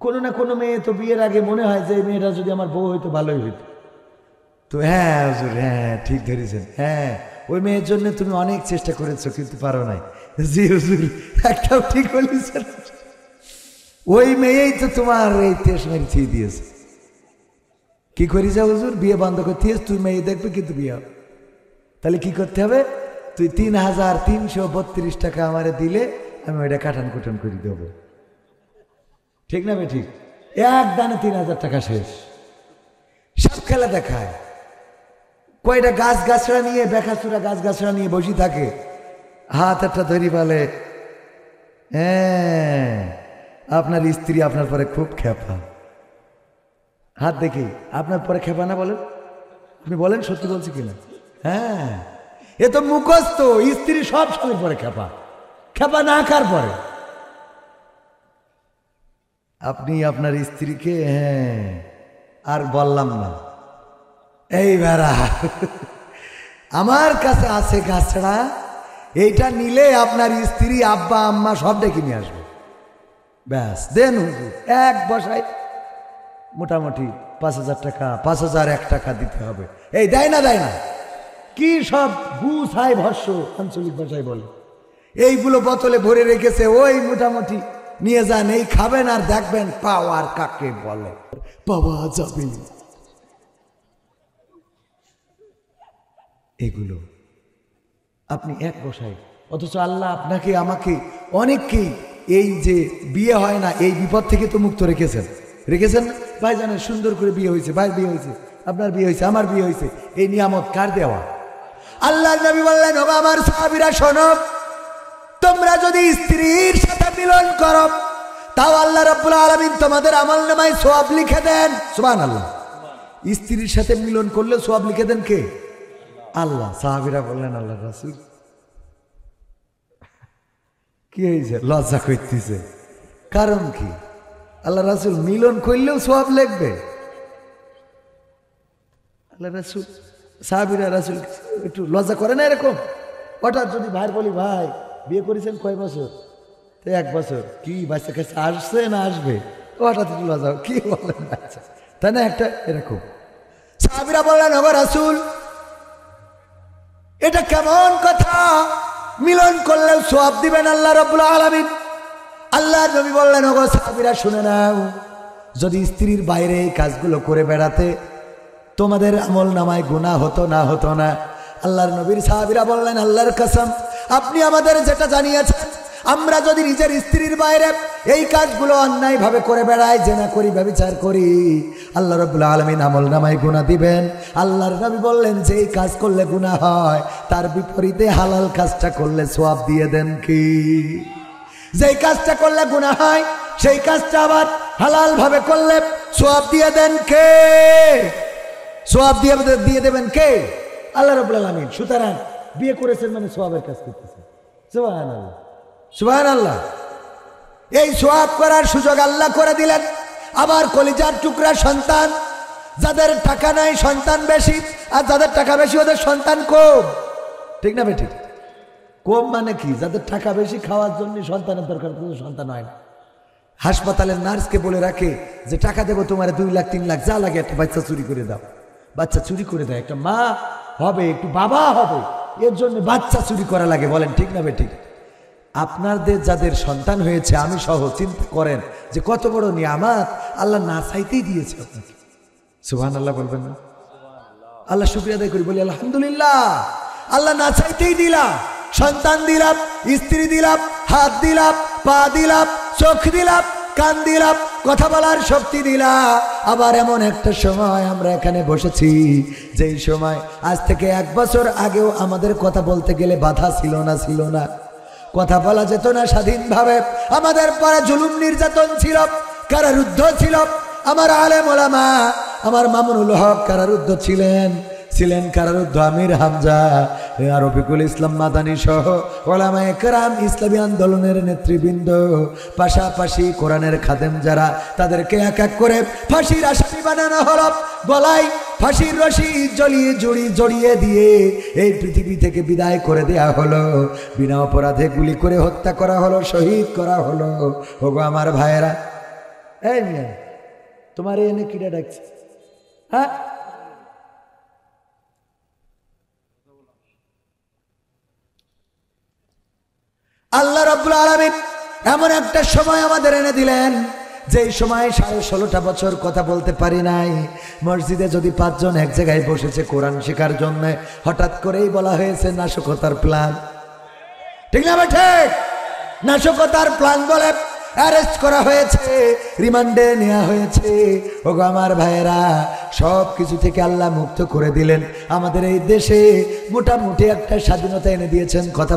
কোনো না কোনো মেয়ে তো বিয়ের আগে মনে হয় যে এই মেয়েটা যদি আমার বউ হইতো ভালোই হইতো। তো হ্যাঁ হুজুর, হ্যাঁ ঠিক ধরেছেন, হ্যাঁ ওই মেয়ের জন্য তুমি অনেক চেষ্টা করেছো কিন্তু পারো নাই। জি হুজুর, একটাও ঠিক বলেছেন, ওই মেয়েই তো তোমার এই তেজ মেরে ছিঁড়ে দিয়েছে। কি করিস হুজুর? বিয়ে বন্ধ করতে তুই মেয়ে দেখবে কিন্তু বিয়ে হবে। তাহলে কি করতে হবে? তুই 3,332 টাকা আমারে দিলে আমি ওইটা কাটান কুটান করে দেবো, ঠিক না বে ঠিক? এক দানে 3,000 টাকা শেষ। সব খেলা দেখায়, কয়টা গাছ গাছড়া নিয়ে, বেখাচুরা গাছ গাছড়া নিয়ে বসে থাকে, হাত একটা ধরি বলে হ্যাঁ আপনার স্ত্রী আপনার পরে খুব খেপা। হাত দেখি আপনার পরে খেপা না বলেন? আপনি বলেন সত্যি বলছি কিনা? হ্যাঁ এ তো মুখস্থ, স্ত্রী সব সময় পরে খেপা, খেপা না কার পরে? আপনি আপনার স্ত্রীকে, হ্যাঁ আর বললাম না, এই বেড়া আমার কাছে আছে গাছড়া, এইটা নিলে আপনার স্ত্রী আব্বা আম্মা সব ডেকে নিয়ে আসবে, ব্যাস দেন হুজুর। এক বসায় মোটামুটি 5,000 টাকা, 5,001 টাকা দিতে হবে। এই দেয় না, দেয় না, কি সব গুছাই ভস্য আঞ্চলিক ভাষায় বলে, এইগুলো বোতলে ভরে রেখেছে, ওই মোটামুটি নিয়ে যান, এই খাবেন আর দেখবেন পাওয়ার কাকে বলে, পাওয়া যাবে। এগুলো আপনি এক বসায়, অথচ আল্লাহ আপনাকে আমাকে অনেককেই এই যে বিয়ে হয় না এই বিপদ থেকে তো মুক্ত রেখেছেন, রেখেছেন না? ভাই জানেন সুন্দর করে বিয়ে হয়েছে, ভাই বিয়ে হয়েছে, আপনার বিয়ে হয়েছে, আমার বিয়ে হয়েছে, এই নিয়ামত কার দেওয়া? আল্লাহর নবী বললেন, ওগো আমার সাহাবীরা শোনো, তোমরা যদি স্ত্রীর সাথে মিলন করো তাও আল্লাহ রাব্বুল আলামিন তোমাদের আমলনামায় সওয়াব লিখে দেন। সুবহানাল্লাহ। স্ত্রীর সাথে মিলন করলে সওয়াব লিখে দেন কে? আল্লাহ। সাহাবীরা বললেন, আল্লাহর রাসূল কি হয়েছে? লজ্জা করতেছে, কারণ কি? আল্লাহ রাসূল মিলন করলেও সওয়াব লিখবে? আল্লাহ রাসূল, সাহাবীরা রাসূল একটু লজ্জা করে না এরকম? হঠাৎ যদি ভাই বলি, ভাই বিয়ে করেছেন কয় বছর? তো 1 বছর। কি বাচ্চা কাছে আসছে না আসবে? হঠাৎ একটু লজ্জা, কি বলেন বাচ্চা, তাই না? একটা এরকম। সাহাবীরা বললেন, ওগো রাসূল এটা কেমন কথা, মিলন করলেও সওয়াব দিবেন আল্লাহ রাব্বুল আলামিন? আল্লাহর নবী বললেন, ওগো সাহাবীরা শুনে নাও, যদি স্ত্রীর বাইরে এই কাজগুলো করে বেড়াতে তোমাদের আমল নামায় গুনাহ হতো না, হতো না। আল্লাহর নবীর সাহাবীরা বললেন, আল্লাহর কসম আপনি আমাদের যেটা জানিয়েছেন, আমরা যদি নিজের স্ত্রীর বাইরে এই কাজগুলো অন্যায়ভাবে করে বেড়াই, জেনা করি, ব্যভিচার করি, আল্লাহ রাব্বুল আলামিন আমল নামায় গুনাহ দিবেন। আল্লাহর নবী বললেন, যে এই কাজ করলে গুনাহ হয় তার বিপরীতে হালাল কাজটা করলে সওয়াব দিয়ে দেন কি? যেই কাজটা করলে গুনাহ হয় সেই কাজটা আবার হালাল ভাবে করলে সওয়াব দিয়ে দেন কে? সওয়াব দিয়ে দেবেন কে? আল্লাহ রাব্বুল আলামিন। সুতরাং বিয়ে করেছেন মানে সওয়াবের কাজ করতেছেন। সুবহানাল্লাহ, সুবহানাল্লাহ। এই সওয়াব করার সুযোগ আল্লাহ করে দিলেন। আবার কলিজার টুকরা সন্তান, যাদের টাকা নাই সন্তান বেশি, আর যাদের টাকা বেশি ওদের সন্তান কম, ঠিক না বেঠিক? কম মানে কি? যাদের টাকা বেশি খাওয়ার জন্য সন্তানের দরকার, কোনো সন্তান হয় না। হাসপাতালের নার্সকে বলে রাখে যে টাকা দেবো তোমার 2 লাখ 3 লাখ, যা লাগে একটা বাচ্চা চুরি করে দাও। বাচ্চা চুরি করে দেয়। একটা মা হবে, একটু বাবা হবে, এর জন্য বাচ্চা চুরি করা লাগে, বলেন ঠিক না বেঠিক? আপনাদের যাদের সন্তান হয়েছে আমি সহ চিন্তা করেন যে কত বড় নিয়ামত আল্লাহ না চাইতেই দিয়েছে আপনাকে। সুবহানাল্লাহ বলবেন না? আল্লাহ শুকরিয়া আদায় করি, বলি আলহামদুলিল্লাহ। আল্লাহ না চাইতেই দিলাম, সন্তান দিলাম, স্ত্রী দিলাম, হাত দিলাম, পা দিলাম, চোখ দিলাম, কান দিলাম, কথা বলার শক্তি দিলা। আবার এমন একটা সময় আমরা এখানে বসেছি যেই সময় আজ থেকে 1 বছর আগেও আমাদের কথা বলতে গেলে বাধা ছিল না, কথা বলা যেত না স্বাধীনভাবে। আমাদের পরে জুলুম নির্যাতন ছিল, কারারুদ্ধ ছিল। আমার আলেম ওলামা, আমার মামুনুল হক কারারুদ্ধ ছিলেন কারারুদ্ধ আমির হামজা, রফিকুল ইসলাম মাদানী সহ ওলামায়ে কেরাম, ইসলামী আন্দোলনের নেতৃবৃন্দ, পাশাপাশি কোরআনের খাদেম যারা, তাদেরকে এক এক করে ফাঁসির আসামি বানানো হলো। গলায় ফাঁসির রশি জড়িয়ে দিয়ে এই পৃথিবী থেকে বিদায় করে দেয়া হলো। বিনা অপরাধে গুলি করে হত্যা করা হলো, শহীদ করা হলো। ওগো আমার ভাইয়েরা, এই মিয়া তোমার এনে কিরা ডাকছে? হ্যাঁ, আল্লাহ রাব্বুল আলামিন এমন একটা সময় আমাদের এনে দিলেন, যেই সময় 16.5 বছর কথা বলতে পারি নাই। মসজিদে যদি 5 জন এক জায়গায় বসেছে কোরআন শেখার জন্য, হঠাৎ করেই বলা হয়েছে নাশকতার প্ল্যান। ঠিক না ঠিক? নাশকতার প্ল্যান বলে অ্যারেস্ট করা হয়েছে, রিমান্ডে নেওয়া হয়েছে। ওগো আমার ভাইয়েরা, সব কিছু থেকে আল্লাহ মুক্ত করে দিলেন। আমাদের এই দেশে মোটামুটি একটা স্বাধীনতা এনে দিয়েছেন, কথা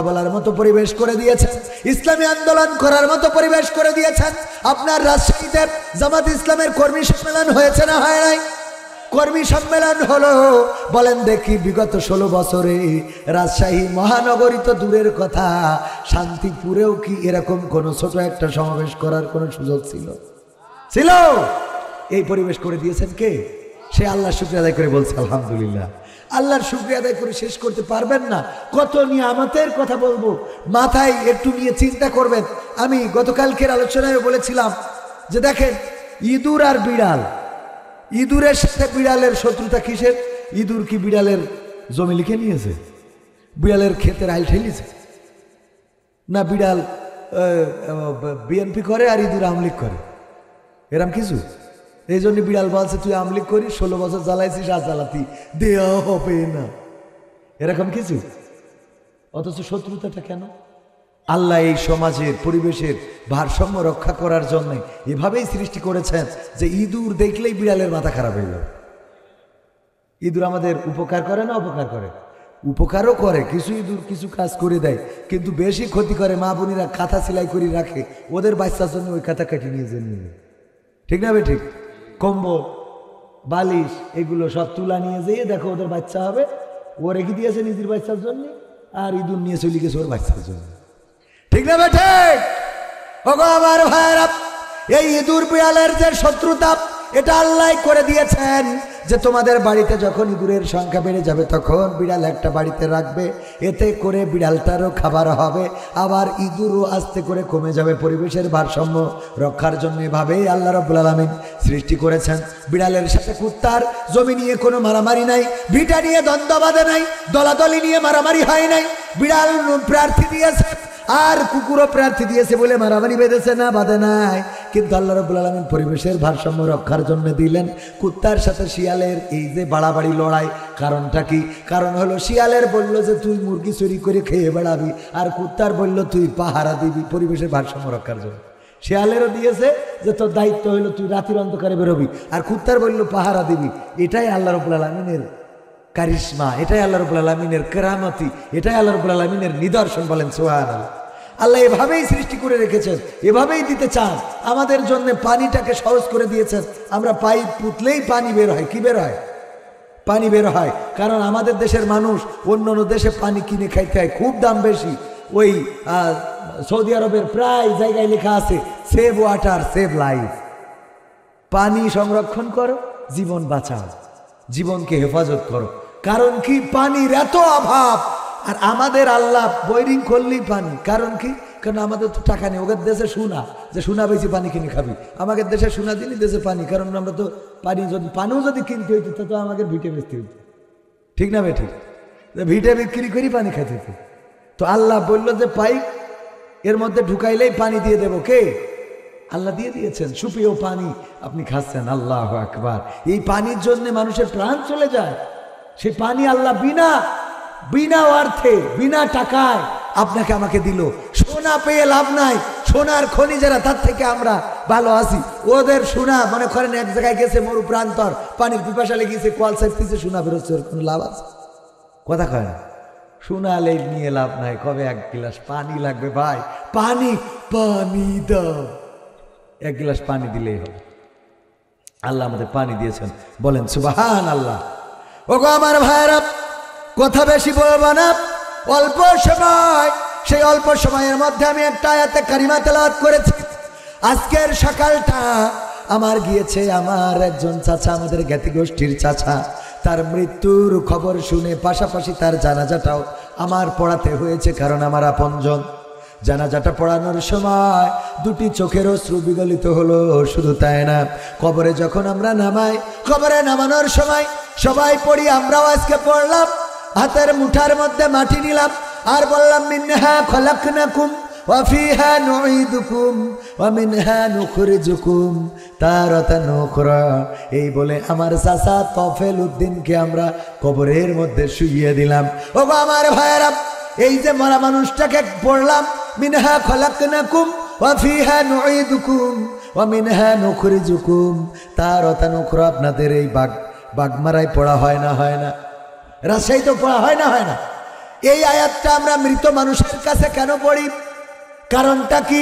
বলার মতো পরিবেশ করে দিয়েছেন, ইসলামী আন্দোলন করার মতো পরিবেশ করে দিয়েছেন। আপনার রাজশাহীতে জামাত ইসলামের কর্মী সম্মেলন হয়েছে না হয় নাই? কর্মী সম্মেলন হলো, বলেন দেখি বিগত 16 বছরে রাজশাহী মহানগরী তো দূরের কথা, শান্তিপুরেও কি এরকম কোন ছোট একটা সমাবেশ করার কোন সুযোগ ছিল? এই পরিবেশ করে দিয়েছেন কে? সে আল্লাহর শুকরিয়া আদায় করে বলছে আলহামদুলিল্লাহ। আল্লাহর শুকরিয়া আদায় করে শেষ করতে পারবেন না। কত নিয়ামতের কথা বলবো, মাথায় একটু নিয়ে চিন্তা করবেন। আমি গতকালকের আলোচনায় বলেছিলাম যে দেখেন, ইঁদুর আর বিড়াল, ইঁদুরের সাথে বিড়ালের শত্রুতা কিসের? ইঁদুর কি বিড়ালের জমি লিখে নিয়েছে? বিড়ালের ক্ষেতের আইল ঠেলিছে? না বিড়াল বিএনপি করে আর ইঁদুর আমলিক করে, এরম কিছু? এই জন্য বিড়াল বলছে তুই আমলিক করিস, 16 বছর জ্বালাইছিস, আর জ্বালাতি দেওয়া হবে না, এরকম কিছু? অথচ শত্রুতাটা কেন? আল্লাহ এই সমাজের পরিবেশের ভারসাম্য রক্ষা করার জন্য এভাবেই সৃষ্টি করেছেন যে ইঁদুর দেখলেই বিড়ালের মাথা খারাপ হয়ে যাবে। ইঁদুর আমাদের উপকার করে না অপকার করে? উপকারও করে, কিছু ইঁদুর কিছু কাজ করে দেয়, কিন্তু বেশি ক্ষতি করে। মা বোনেরা কাঁথা সেলাই করে রাখে, ওদের বাচ্চার জন্য ওই কাঁথা কেটে নিয়ে নিয়ে, ঠিক না? ঠিক। কম্বল বালিশ এগুলো সব তুলা নিয়ে যেয়ে দেখো ওদের বাচ্চা হবে, ও রেখে দিয়েছে নিজের বাচ্চার জন্য, আর ইঁদুর নিয়ে চলে গেছে ওর বাচ্চার জন্য, ঠিক না? ঠিক। ওগো আমার ভাইরা, এই ইঁদুর বিড়ালের যে শত্রুতা, এটা আল্লাহ করে দিয়েছেন যে তোমাদের বাড়িতে যখন ইঁদুরের সংখ্যা বেড়ে যাবে তখন বিড়াল একটা বাড়িতে রাখবে, এতে করে বিড়ালটারও খাবার হবে, আবার ইঁদুরও আস্তে করে কমে যাবে। পরিবেশের ভারসাম্য রক্ষার জন্য এভাবেই আল্লাহ রাব্বুল আলামিন সৃষ্টি করেছেন। বিড়ালের সাথে কুত্তার জমি নিয়ে কোনো মারামারি নাই, ভিটা নিয়ে দ্বন্দ্ব বাঁধে নাই, দলাদলি নিয়ে মারামারি হয় নাই। বিড়াল প্রার্থী দিয়েছে আর কুকুরও প্রার্থী দিয়েছে বলে মারামারি বেঁধেছে না, বাঁধে নাই। কিন্তু আল্লাহ রাব্বুল আলামিন পরিবেশের ভারসাম্য রক্ষার জন্য দিলেন কুত্তার সাথে শিয়ালের এই যে বাড়াবাড়ি লড়াই। কারণটা কি? কারণ হলো শিয়ালের বলল যে তুই মুরগি চুরি করে খেয়ে বেড়াবি, আর কুত্তার বলল তুই পাহারা দিবি পরিবেশের ভারসাম্য রক্ষার জন্য। শিয়ালেরও দিয়েছে যে তোর দায়িত্ব হলো তুই রাতের অন্ধকারে বেরোবি, আর কুত্তার বলল পাহারা দিবি। এটাই আল্লাহ রাব্বুল আলামিনের কারিশমা, এটাই আল্লাহ রাব্বুল আলামিনের কেরামতি, এটাই আল্লাহ রাব্বুল আলামিনের নিদর্শন। বলেন সুবহানাল্লাহ। আল্লাহ এভাবেই সৃষ্টি করে রেখেছেন, এভাবেই দিতে চান। আমাদের জন্য পানিটাকে সহজ করে দিয়েছেন। আমরা পাইপ পুতলেই পানি বের হয়। কি বের হয়? পানি বের হয়। কারণ আমাদের দেশের মানুষ অন্য অন্য দেশে পানি কিনে খাইতে হয়, খুব দাম বেশি। ওই সৌদি আরবের প্রায় জায়গায় লেখা আছে সেভ ওয়াটার সেভ লাইফ, পানি সংরক্ষণ করো জীবন বাঁচাও, জীবনকে হেফাজত করো। কারণ কি? পানির এত অভাব, আর আমাদের আল্লাহ বোরিং করলেই পানি। কারণ কি? কারণ আমাদের তো টাকা নেই। ওদের দেশে সোনা, যে সোনা বেশি পানি কিনে খাবি। আমাদের দেশে সোনা দিনই দেশে পানি, কারণ আমরা তো পানিও যদি কিনতে হইতো তো আমাদের ভিটে বেচতে হইতো, ঠিক না? ঠিক। ভিটে বিক্রি করি পানি খাইতে হইতো। তো আল্লাহ বললো যে পাইপ এর মধ্যে ঢুকাইলেই পানি দিয়ে দেবো। কে? আল্লাহ দিয়ে দিয়েছেন। সুপেয় পানি আপনি খাচ্ছেন, আল্লাহু আকবার। এই পানির জন্য মানুষের প্রাণ চলে যায়। সেই পানি আল্লাহ বিনা অর্থে বিনা টাকায় আপনাকে আমাকে দিল। সোনা পেয়ে লাভ নাই, সোনার খনি যারা, তার থেকে আমরা ভালো আছি। ওদের সোনা মনে করেন এক জায়গায় গেছে মরু প্রান্তর, পানির পিপাসা লেগেছে, কল চাইতেছে, সোনা বেরোচ্ছে, ওর কোনো লাভ আছে? কথা কয় না। সোনা নিয়ে লাভ নাই, কবে এক গ্লাস পানি লাগবে ভাই, পানি পানি দাও, এক গ্লাস পানি দিলেই হবে। আল্লাহ আমাদের পানি দিয়েছেন, বলেন সুবহান আল্লাহ। ওগো আমার ভাইরা, কথা বেশি বলবো না, অল্প সময়, সেই অল্প সময়ের মধ্যে আমি একটা আয়াতে কারিমা তেলাওয়াত করেছি। আজকের সকালটা আমার গিয়েছে আমার একজন চাচা, আমাদের জ্ঞাতি গোষ্ঠীর চাচা, তার মৃত্যুর খবর শুনে পাশাপাশি তার জানাজাটাও আমার পড়াতে হয়েছে, কারণ আমার আপনজন। জানাজাটা পড়ানোর সময় দুটি চোখের অশ্রু বিগলিত হলো। শুধু তাই না, কবরে যখন আমরা নামাই, কবরে নামানোর সময় সবাই পড়ি, আমরাও আজকে পড়লাম, হাতের মুঠার মধ্যে মাটি নিলাম আর বললাম মিনহা খলাকনাকুম ওয়া ফিহা নুঈদুকুম ওয়া মিনহা নুখরিজুকুম তারাতান উখরা। এই বলে আমার চাচা তফেল উদ্দিনকে আমরা কবরের মধ্যে শুইয়ে দিলাম। ওগো আমার ভাইয়েরা, এই যে মরা মানুষটাকে পড়লাম, মিনহা খলাকনাকুম ওয়া ফিহা নুঈদুকুম ওয়া মিনহা নুখরিজুকুম তারাতান উখরা, আপনাদের এই বাগমারায় পড়া হয় না? হয় না? রাজশাহী তো পড়া হয় না? হয় না? এই আয়াতটা আমরা মৃত মানুষের কাছে কেন পড়ি? কারণটা কি?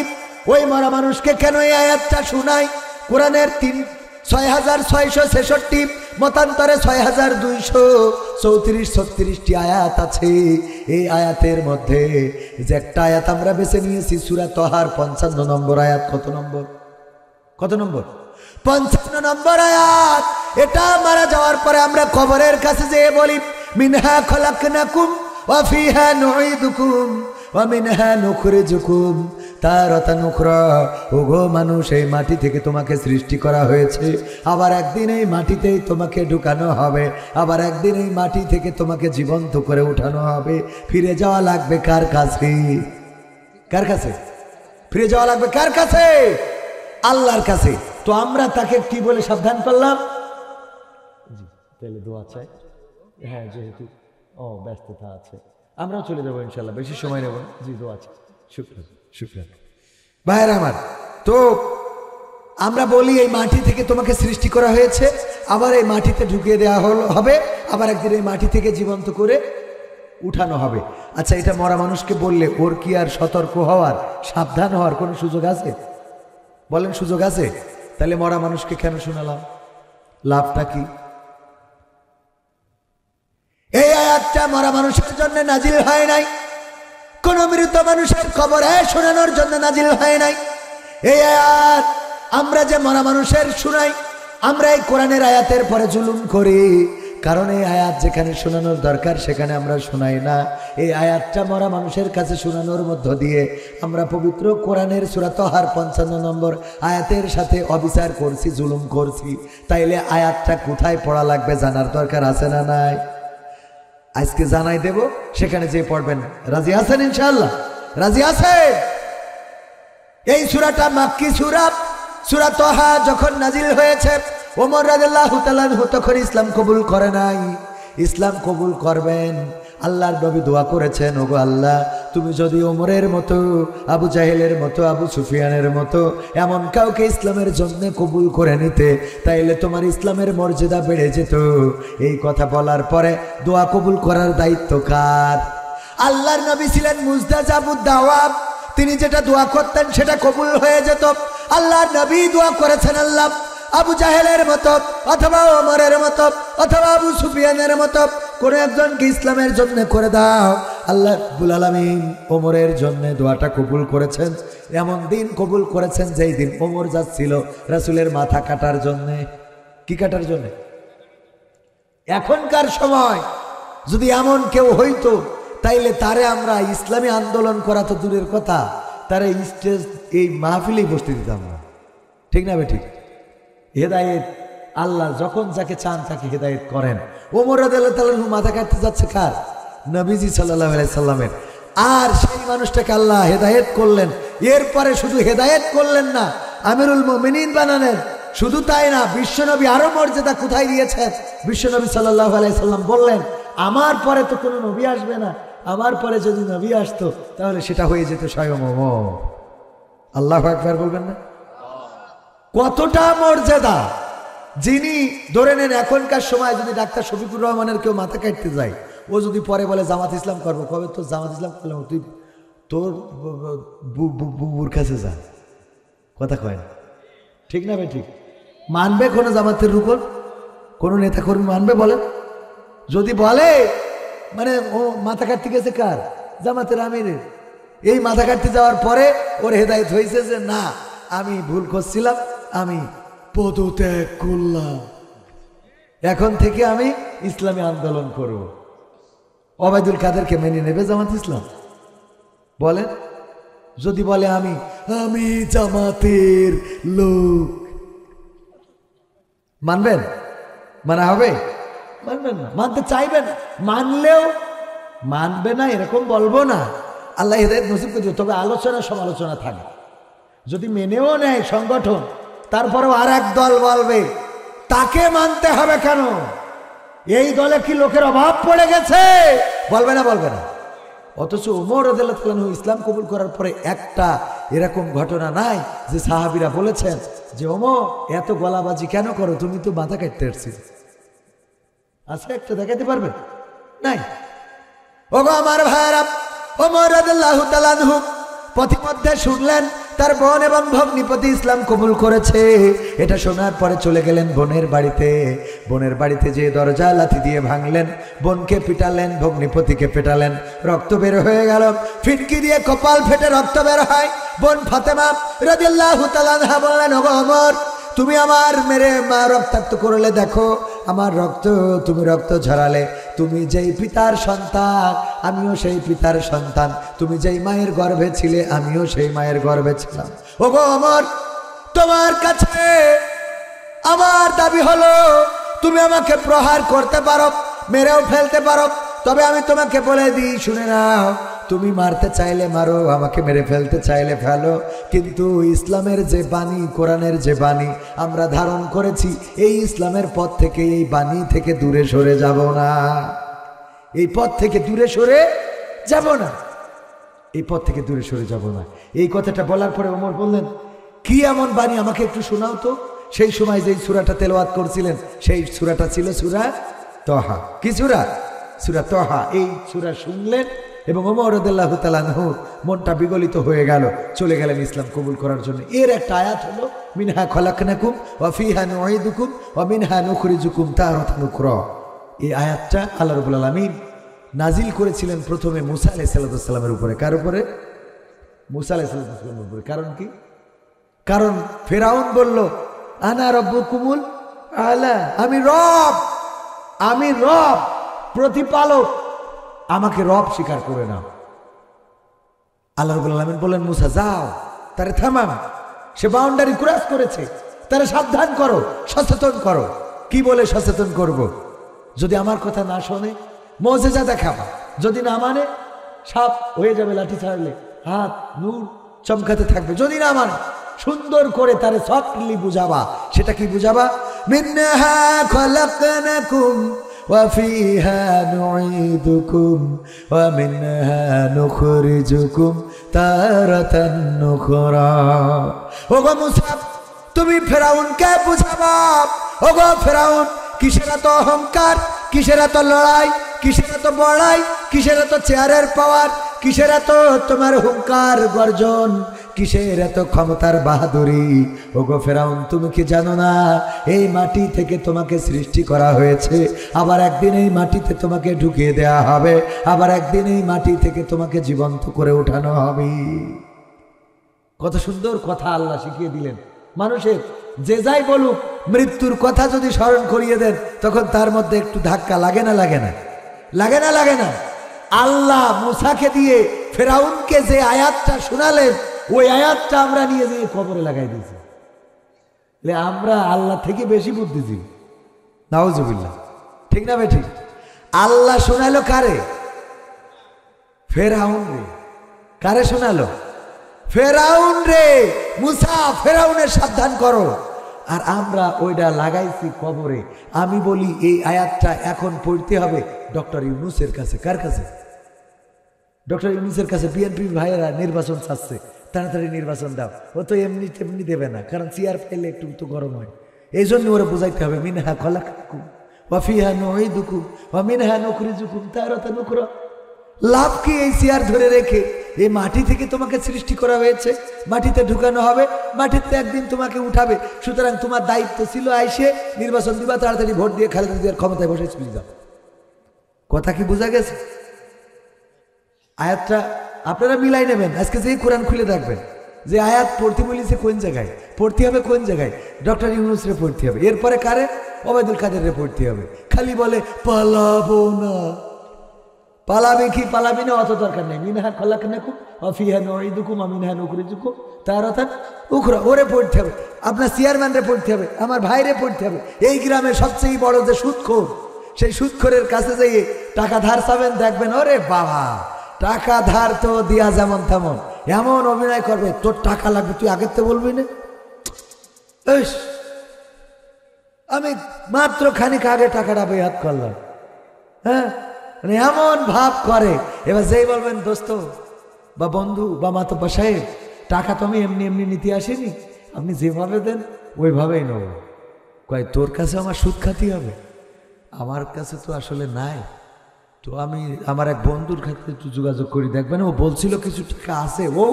ওই মরা মানুষকে কেন এই আয়াতটা শোনাই? কোরআনের ৬৬৬৬ মতান্তরে ৬২34-৩৬টি আয়াত আছে। এই আয়াতের মধ্যে যে একটা আয়াত আমরা বেছে নিয়েছি, সূরা তহার ৫৫ নম্বর আয়াত। কত নম্বর? কত নম্বর? ৫৫ নম্বর আয়াত। এটা মারা যাওয়ার পরে আমরা কবরের কাছে যেয়ে বলি মিনহা খলাকনাকুম ওয়া ফিহা নুঈদুকুম ওয়া মিনহা নুখরিজুকুম তারাতান উখরা। ওগো মানুষ, এই মাটি থেকে তোমাকে সৃষ্টি করা হয়েছে, আবার একদিন এই মাটিতেই তোমাকে ঢুকানো হবে, আবার একদিন এই মাটি থেকে তোমাকে জীবন্ত করে উঠানো হবে। ফিরে যাওয়া লাগবে কার কাছে? কার কাছে ফিরে যাওয়া লাগবে? কার কাছে? আল্লাহর কাছে। তো আমরা তাকে কি বলে সাবধান করলাম? জি, তাহলে দোয়া চাই। হ্যাঁ, যেহেতু ব্যস্ততা আছে, আমরাও চলে যাবো ইনশাল্লাহ, বেশি সময় নেব। জি, দোয়া চাই। শুকরান, শুকরান ভাইয়ের আমার। তো আমরা বলি এই মাটি থেকে তোমাকে সৃষ্টি করা হয়েছে, আবার এই মাটিতে ঢুকিয়ে দেওয়া হবে, আবার একদিন এই মাটি থেকে জীবন্ত করে উঠানো হবে। আচ্ছা, এটা মরা মানুষকে বললে ওর কি আর সতর্ক হওয়ার, সাবধান হওয়ার কোনো সুযোগ আছে? বলেন, সুযোগ আছে? তাহলে মরা মানুষকে কেন শোনালাম? লাভটা কি? এই আয়াতটা মরা মানুষের জন্য নাজিল হয় নাই, কোন মৃত মানুষের কবরে শোনানোর জন্য নাজিল হয় নাই। এই আয়াত আমরা যে মরা মানুষের শুনাই, আমরা এই কোরআনের আয়াতের পরে জুলুম করি, কারণ এই আয়াত যেখানে শোনানোর দরকার সেখানে আমরা শোনাই না। এই আয়াতটা মরা মানুষের কাছে শোনানোর মধ্য দিয়ে আমরা পবিত্র কোরআনের সূরা তহার ৫৫ নম্বর আয়াতের সাথে অবিচার করছি, জুলুম করছি। তাইলে আয়াতটা কোথায় পড়া লাগবে জানার দরকার আছে না নাই? আজকে জানাই দেব, সেখানে যে পড়বেন। রাজি আছেন ইনশাআল্লাহ? রাজি আছেন? এই সূরাটা মাক্কি সূরা। সূরা তহা যখন নাজিল হয়েছে, ওমর রাদিয়াল্লাহু তাআলা তখন ইসলাম কবুল করে নাই। ইসলাম কবুল করবেন, আল্লাহর নবী দোয়া করেছেন, ওগো আল্লাহ, তুমি যদি ওমরের মতো, আবু জাহেলের মতো, আবু সুফিয়ানের মতো এমন কাউকে ইসলামের জন্য কবুল করে নিতে, তাইলে তোমার ইসলামের মর্যাদা বেড়ে যেত। এই কথা বলার পরে দোয়া কবুল করার দায়িত্ব কার? আল্লাহর নবী ছিলেন মুস্তাজাবুদ দাওয়াত, তিনি যেটা দোয়া করতেন সেটা কবুল হয়ে যেত। আল্লাহর নবী দোয়া করেছেন, আল্লাহ আবু জাহেলের মতো অথবা ওমরের মতো অথবা আবু সুফিয়ানের মতো কোন একজনকে ইসলামের জন্য করে দাও। আল্লাহ রাব্বুল আলামিন ওমরের জন্য দোয়াটা কবুল করেছেন। এমন দিন কবুল করেছেন যেই দিন ওমর যাচ্ছিল রাসূলের মাথা কাটার জন্য। কি কাটার জন্য? এখনকার সময় যদি এমন কেউ হইতো, তাইলে তারে আমরা ইসলামী আন্দোলন করা তো দূরের কথা, তারা স্টেজ এই মাহফিলেই বসতে দিতাম না। ঠিক না বে? ঠিক। হেদায়েত আল্লাহ যখন যাকে চান তাকে হেদায়েত করেন। ওমর রাদিয়াল্লাহু তাআলা মাথা কাটতে যাচ্ছে কার? নবীজি সাল্লাল্লাহু আলাইহি সাল্লামের। আর সেই মানুষটাকে আল্লাহ হেদায়েত করলেন। এরপরে শুধু হেদায়েত করলেন না, আমিরুল মুমিনিন বানালেন। শুধু তাই না, বিশ্বনবী আরো মর্যাদা কোথায় দিয়েছেন? বিশ্বনবী সাল্লাল্লাহু আলাইহি সাল্লাম বললেন, আমার পরে তো কোনো নবী আসবে না, আমার পরে যদি নবী আসতো তাহলে সেটা হয়ে যেত স্বয়ং ওমর। আল্লাহু আকবার বলবেন না? কতটা মর্যাদা! যিনি ধরে নেন এখনকার সময় যদি ডাক্তার শফিকুর রহমানের কেউ মাথা কাটতে যায়, ও যদি পরে বলে জামাত ইসলাম করবো, কবে তোর জামাত ইসলাম করলাম, তুই তোর বুবুর কাছে যা। কথা কয় না, ঠিক না ভাই? ঠিক মানবে কোনো জামাতের রুকন? কোনো নেতা কর্মী মানবে বলেন? যদি বলে মানে ও মাথা কাটতে গেছে কার? জামাতের আমিরের। এই মাথা কাটতে যাওয়ার পরে ওর হেদায়েত হয়েছে যে না, আমি ভুল করছিলাম, আমি পদত্যাগ করলাম, এখন থেকে আমি ইসলামী আন্দোলন করব। ওবায়দুল কাদেরকে মেনে নেবে জামাত ইসলাম? বলেন। যদি বলে আমি জামাতের লোক, মানবেন? মানা হবে? মানবেন না, মানতে চাইবেন, মানলেও মানবে না এরকম বলবো না। আল্লাহ হেদায়েত নসিব করে দিবে। তবে আলোচনা সমালোচনা থাকবে। যদি মেনেও নেয় সংগঠন, তারপরেও আর এক দল বলবে তাকে মানতে হবে কেন? এই দলে কি লোকের অভাব পড়ে গেছে? বলবে না? বলবে না। অথচ ওমর রাদিয়াল্লাহু তাআলা আনহু ইসলাম কবুল করার পরে একটা এরকম ঘটনা নাই যে সাহাবীরা বলেছেন যে ওমর এত গলাবাজি কেন করো, তুমি তো মাথা কাটতে আসছিলে? আছে একটা দেখাতে পারবেন? নাই। ওগো আমার ভাইরা, ওমর রাদিয়াল্লাহু তাআলা আনহু পথিমধ্যে শুনলেন তার বোন এবং ভগ্নিপতি ইসলাম কবুল করেছে। এটা শোনার পরে চলে গেলেন বোনের বাড়িতে। বোনের বাড়িতে যে দরজা লাথি দিয়ে ভাঙলেন, বোনকে পিটালেন, ভগ্নিপতিকে পেটালেন, রক্ত বের হয়ে গেল। ফিটকি দিয়ে কপাল ফেটে রক্ত বের হয়। বোন ফাতেমা রাদিয়াল্লাহু তাআলা আনহা বললেন, ওগো ওমর, তুমি আমার মেরে মা রক্তাক্ত করলে, দেখো আমার রক্ত, তুমি রক্ত ঝরালে। তুমি যেই পিতার সন্তান, আমিও সেই পিতার সন্তান। তুমি যেই মায়ের গর্ভে ছিলে, আমিও সেই মায়ের গর্ভে ছিলাম। ওগো ওমর, তোমার কাছে আমার দাবি হলো তুমি আমাকে প্রহার করতে পারো, মেরেও ফেলতে পারো, তবে আমি তোমাকে বলে দিই, শুনে নাও, তুমি মারতে চাইলে মারো, আমাকে মেরে ফেলতে চাইলে ফেলো, কিন্তু ইসলামের যে বাণী, কোরআনের যে বাণী আমরা ধারণ করেছি, এই ইসলামের পথ থেকে, এই বাণী থেকে দূরে সরে যাব না। এই পথ থেকে দূরে সরে যাব না, এই পথ থেকে দূরে সরে যাব না। এই কথাটা বলার পরে ওমর বললেন, কি এমন বাণী, আমাকে একটু শোনাও তো। সেই সময় যেই সূরাটা তেলাওয়াত করছিলেন, সেই সূরাটা ছিল সূরা তহা। কি সূরা? সূরা তহা। এই সূরা শুনলেন এবং ওমর রাদিয়াল্লাহু তাআলা আনহু মনটা বিগলিত হয়ে গেল, চলে গেলেন ইসলাম কবুল করার জন্য। এর একটা আয়াত হলো, মিনহা খলাকনাকুম ওয়া ফিহা নুঈদুকুম ওয়া মিনহা নুখরিজুকুম তারাতান উখরা। এই আয়াতটা আল্লাহ রাব্বুল আলামিন নাজিল করেছিলেন প্রথমে মুসা আলাইহিস সালামের উপরে। কার উপরে? মুসা আলাইহিস সালামের উপরে। কারণ কি? কারণ ফেরাউন বলল, আনা রব্বুকুমুল আলা, আমি রব, আমি রব, প্রতিপালক, আমাকে রব স্বীকার করে নাও। আল্লাহ রাব্বুল আলামিন বললেন, মুসা যাও, তারে থামাম, সে বাউন্ডারি ক্রস করেছে, তারে সাবধান করো, সচেতন করো। কি বলে সচেতন করব? যদি আমার কথা না শোনে মুজিজা দেখাবা, যদি না মানে সাপ হয়ে যাবে, লাঠি ছাড়লে হাত নূর চমকাতে থাকবে। যদি না মানে সুন্দর করে তারে সফটলি বুঝাবা। সেটা কি বুঝাবা? মিনহা খলাকনাকুম ওয়া ফিহা নুঈদুকুম ওয়া মিনহা নুখরিজুকুম তারাতান নুখরা। ওগো মুসা, তুমি ফেরাউনকে বুঝাবা। ওগো ফেরাউন, কিসের এত অহংকার, কিসের এত লড়াই, কিসের এত বড়াই, কিসের এত চেয়ারের পাওয়ার, কিসের এত তোমার হুঙ্কার গর্জন, কিসের এত ক্ষমতার বাহাদুরি? ওগো ফেরাউন, তুমি কি জানো না এই মাটি থেকে তোমাকে সৃষ্টি করা হয়েছে, আবার একদিন এই মাটিতে তোমাকে ঢুকিয়ে দেয়া হবে, আবার একদিন এই মাটি থেকে তোমাকে জীবন্ত করে উঠানো হবে। কত সুন্দর কথা আল্লাহ শিখিয়ে দিলেন। মানুষের যে যাই বলুক, মৃত্যুর কথা যদি স্মরণ করিয়ে দেন, তখন তার মধ্যে একটু ধাক্কা লাগে না? লাগে না? লাগে না? লাগে না? আল্লাহ মুসাকে দিয়ে ফেরাউনকে যে আয়াতটা শোনালেন, ওই আয়াতটা আমরা নিয়ে যেয়ে কবরে লাগাই দিয়েছি। আমরা আল্লাহ থেকে বেশি বুদ্ধিজীবী। নাউজুবিল্লাহ। ঠিক না ভাই? ঠিক। আল্লাহ শোনালো কারে? ফেরাউন রে। কারে শোনালো? ফেরাউন রে। মুসা, ফেরাউনের সাবধান করো। আর আমরা ওইটা লাগাইছি কবরে। আমি বলি এই আয়াতটা এখন পড়তে হবে ডক্টর ইউনূসের কাছে। কার কাছে? ডক্টর ইউনূসের কাছে বিএনপি ভাইয়েরা নির্বাচন চাচ্ছে, তাড়াতাড়ি নির্বাচন দাও। ও তো এমনি তেমনি দেবে না, কারণ চেয়ার পাইলে একটু তো গরম হয়। এই জন্য ওরা বুঝাইতে হবে মিনহা খলাকাকুম ওয়া ফিহা নুঈদুকুম ওয়া মিনহা নুখরিজুকুম তারাতান উখরা। লাভ কি এই চেয়ার ধরে রেখে? এই মাটি থেকে তোমাকে সৃষ্টি করা হয়েছে, মাটিতে ঢুকানো হবে, মাটিতে একদিন তোমাকে উঠাবে। সুতরাং তোমার দায়িত্ব ছিল আইসে নির্বাচন দিবা, তাড়াতাড়ি ভোট দিয়ে খালেদা জিয়ার ক্ষমতায় বসে চলে যাও। কথা কি বোঝা গেছে? আয়াতটা আপনারা মিলাই নেবেন। আজকে যে কোরআন খুলে দেখবেন যে আয়াত পড়তে বলেছে কোন জায়গায় পড়তে হবে, কোন জায়গায় ডক্টর ইউনূসরে পড়তে হবে, এরপরে কারে? ওবায়দুল কাদেরে পড়তে হবে। খালি বলে পালাবো না, পালাবে কি পালাবি না অত দরকার নেই। মিনহা খলাকনাকুম ওয়া ফিহা নুঈদুকুম ওয়া মিনহা নুখরিজুকুম তারাতান উখরা। ওরে পড়তে হবে, আপনার চেয়ারম্যানরে পড়তে হবে, আমার ভাইরে পড়তে হবে। এই গ্রামের সবচেয়ে বড় যে সুদখোর, সেই সুদখোরের কাছে যেয়ে টাকা ধার চাবেন, দেখবেন ওরে বাবা টাকা ধার তো দিয়া যেমন তেমন, এমন অভিনয় করবে তোর টাকা লাগবে তুই আগের তো বলবি না। আমি মাত্র খানিক আগে টাকাটা বেয়াত করলাম, হ্যাঁ, মানে এমন ভাব করে। এবার যেই বলবেন দোস্ত বা বন্ধু বা মাতব্বর সাহেব, টাকা তো আমি এমনি এমনি নিতে আসিনি, আপনি যেভাবে দেন ওইভাবেই নেব। কয় তোর কাছে আমার সুদ খাতি হবে? আমার কাছে তো আসলে নাই, তো আমি আমার এক বন্ধুর ক্ষেত্রে একটু যোগাযোগ করি, দেখবেন ও বলছিল কিছু টাকা আছে, ও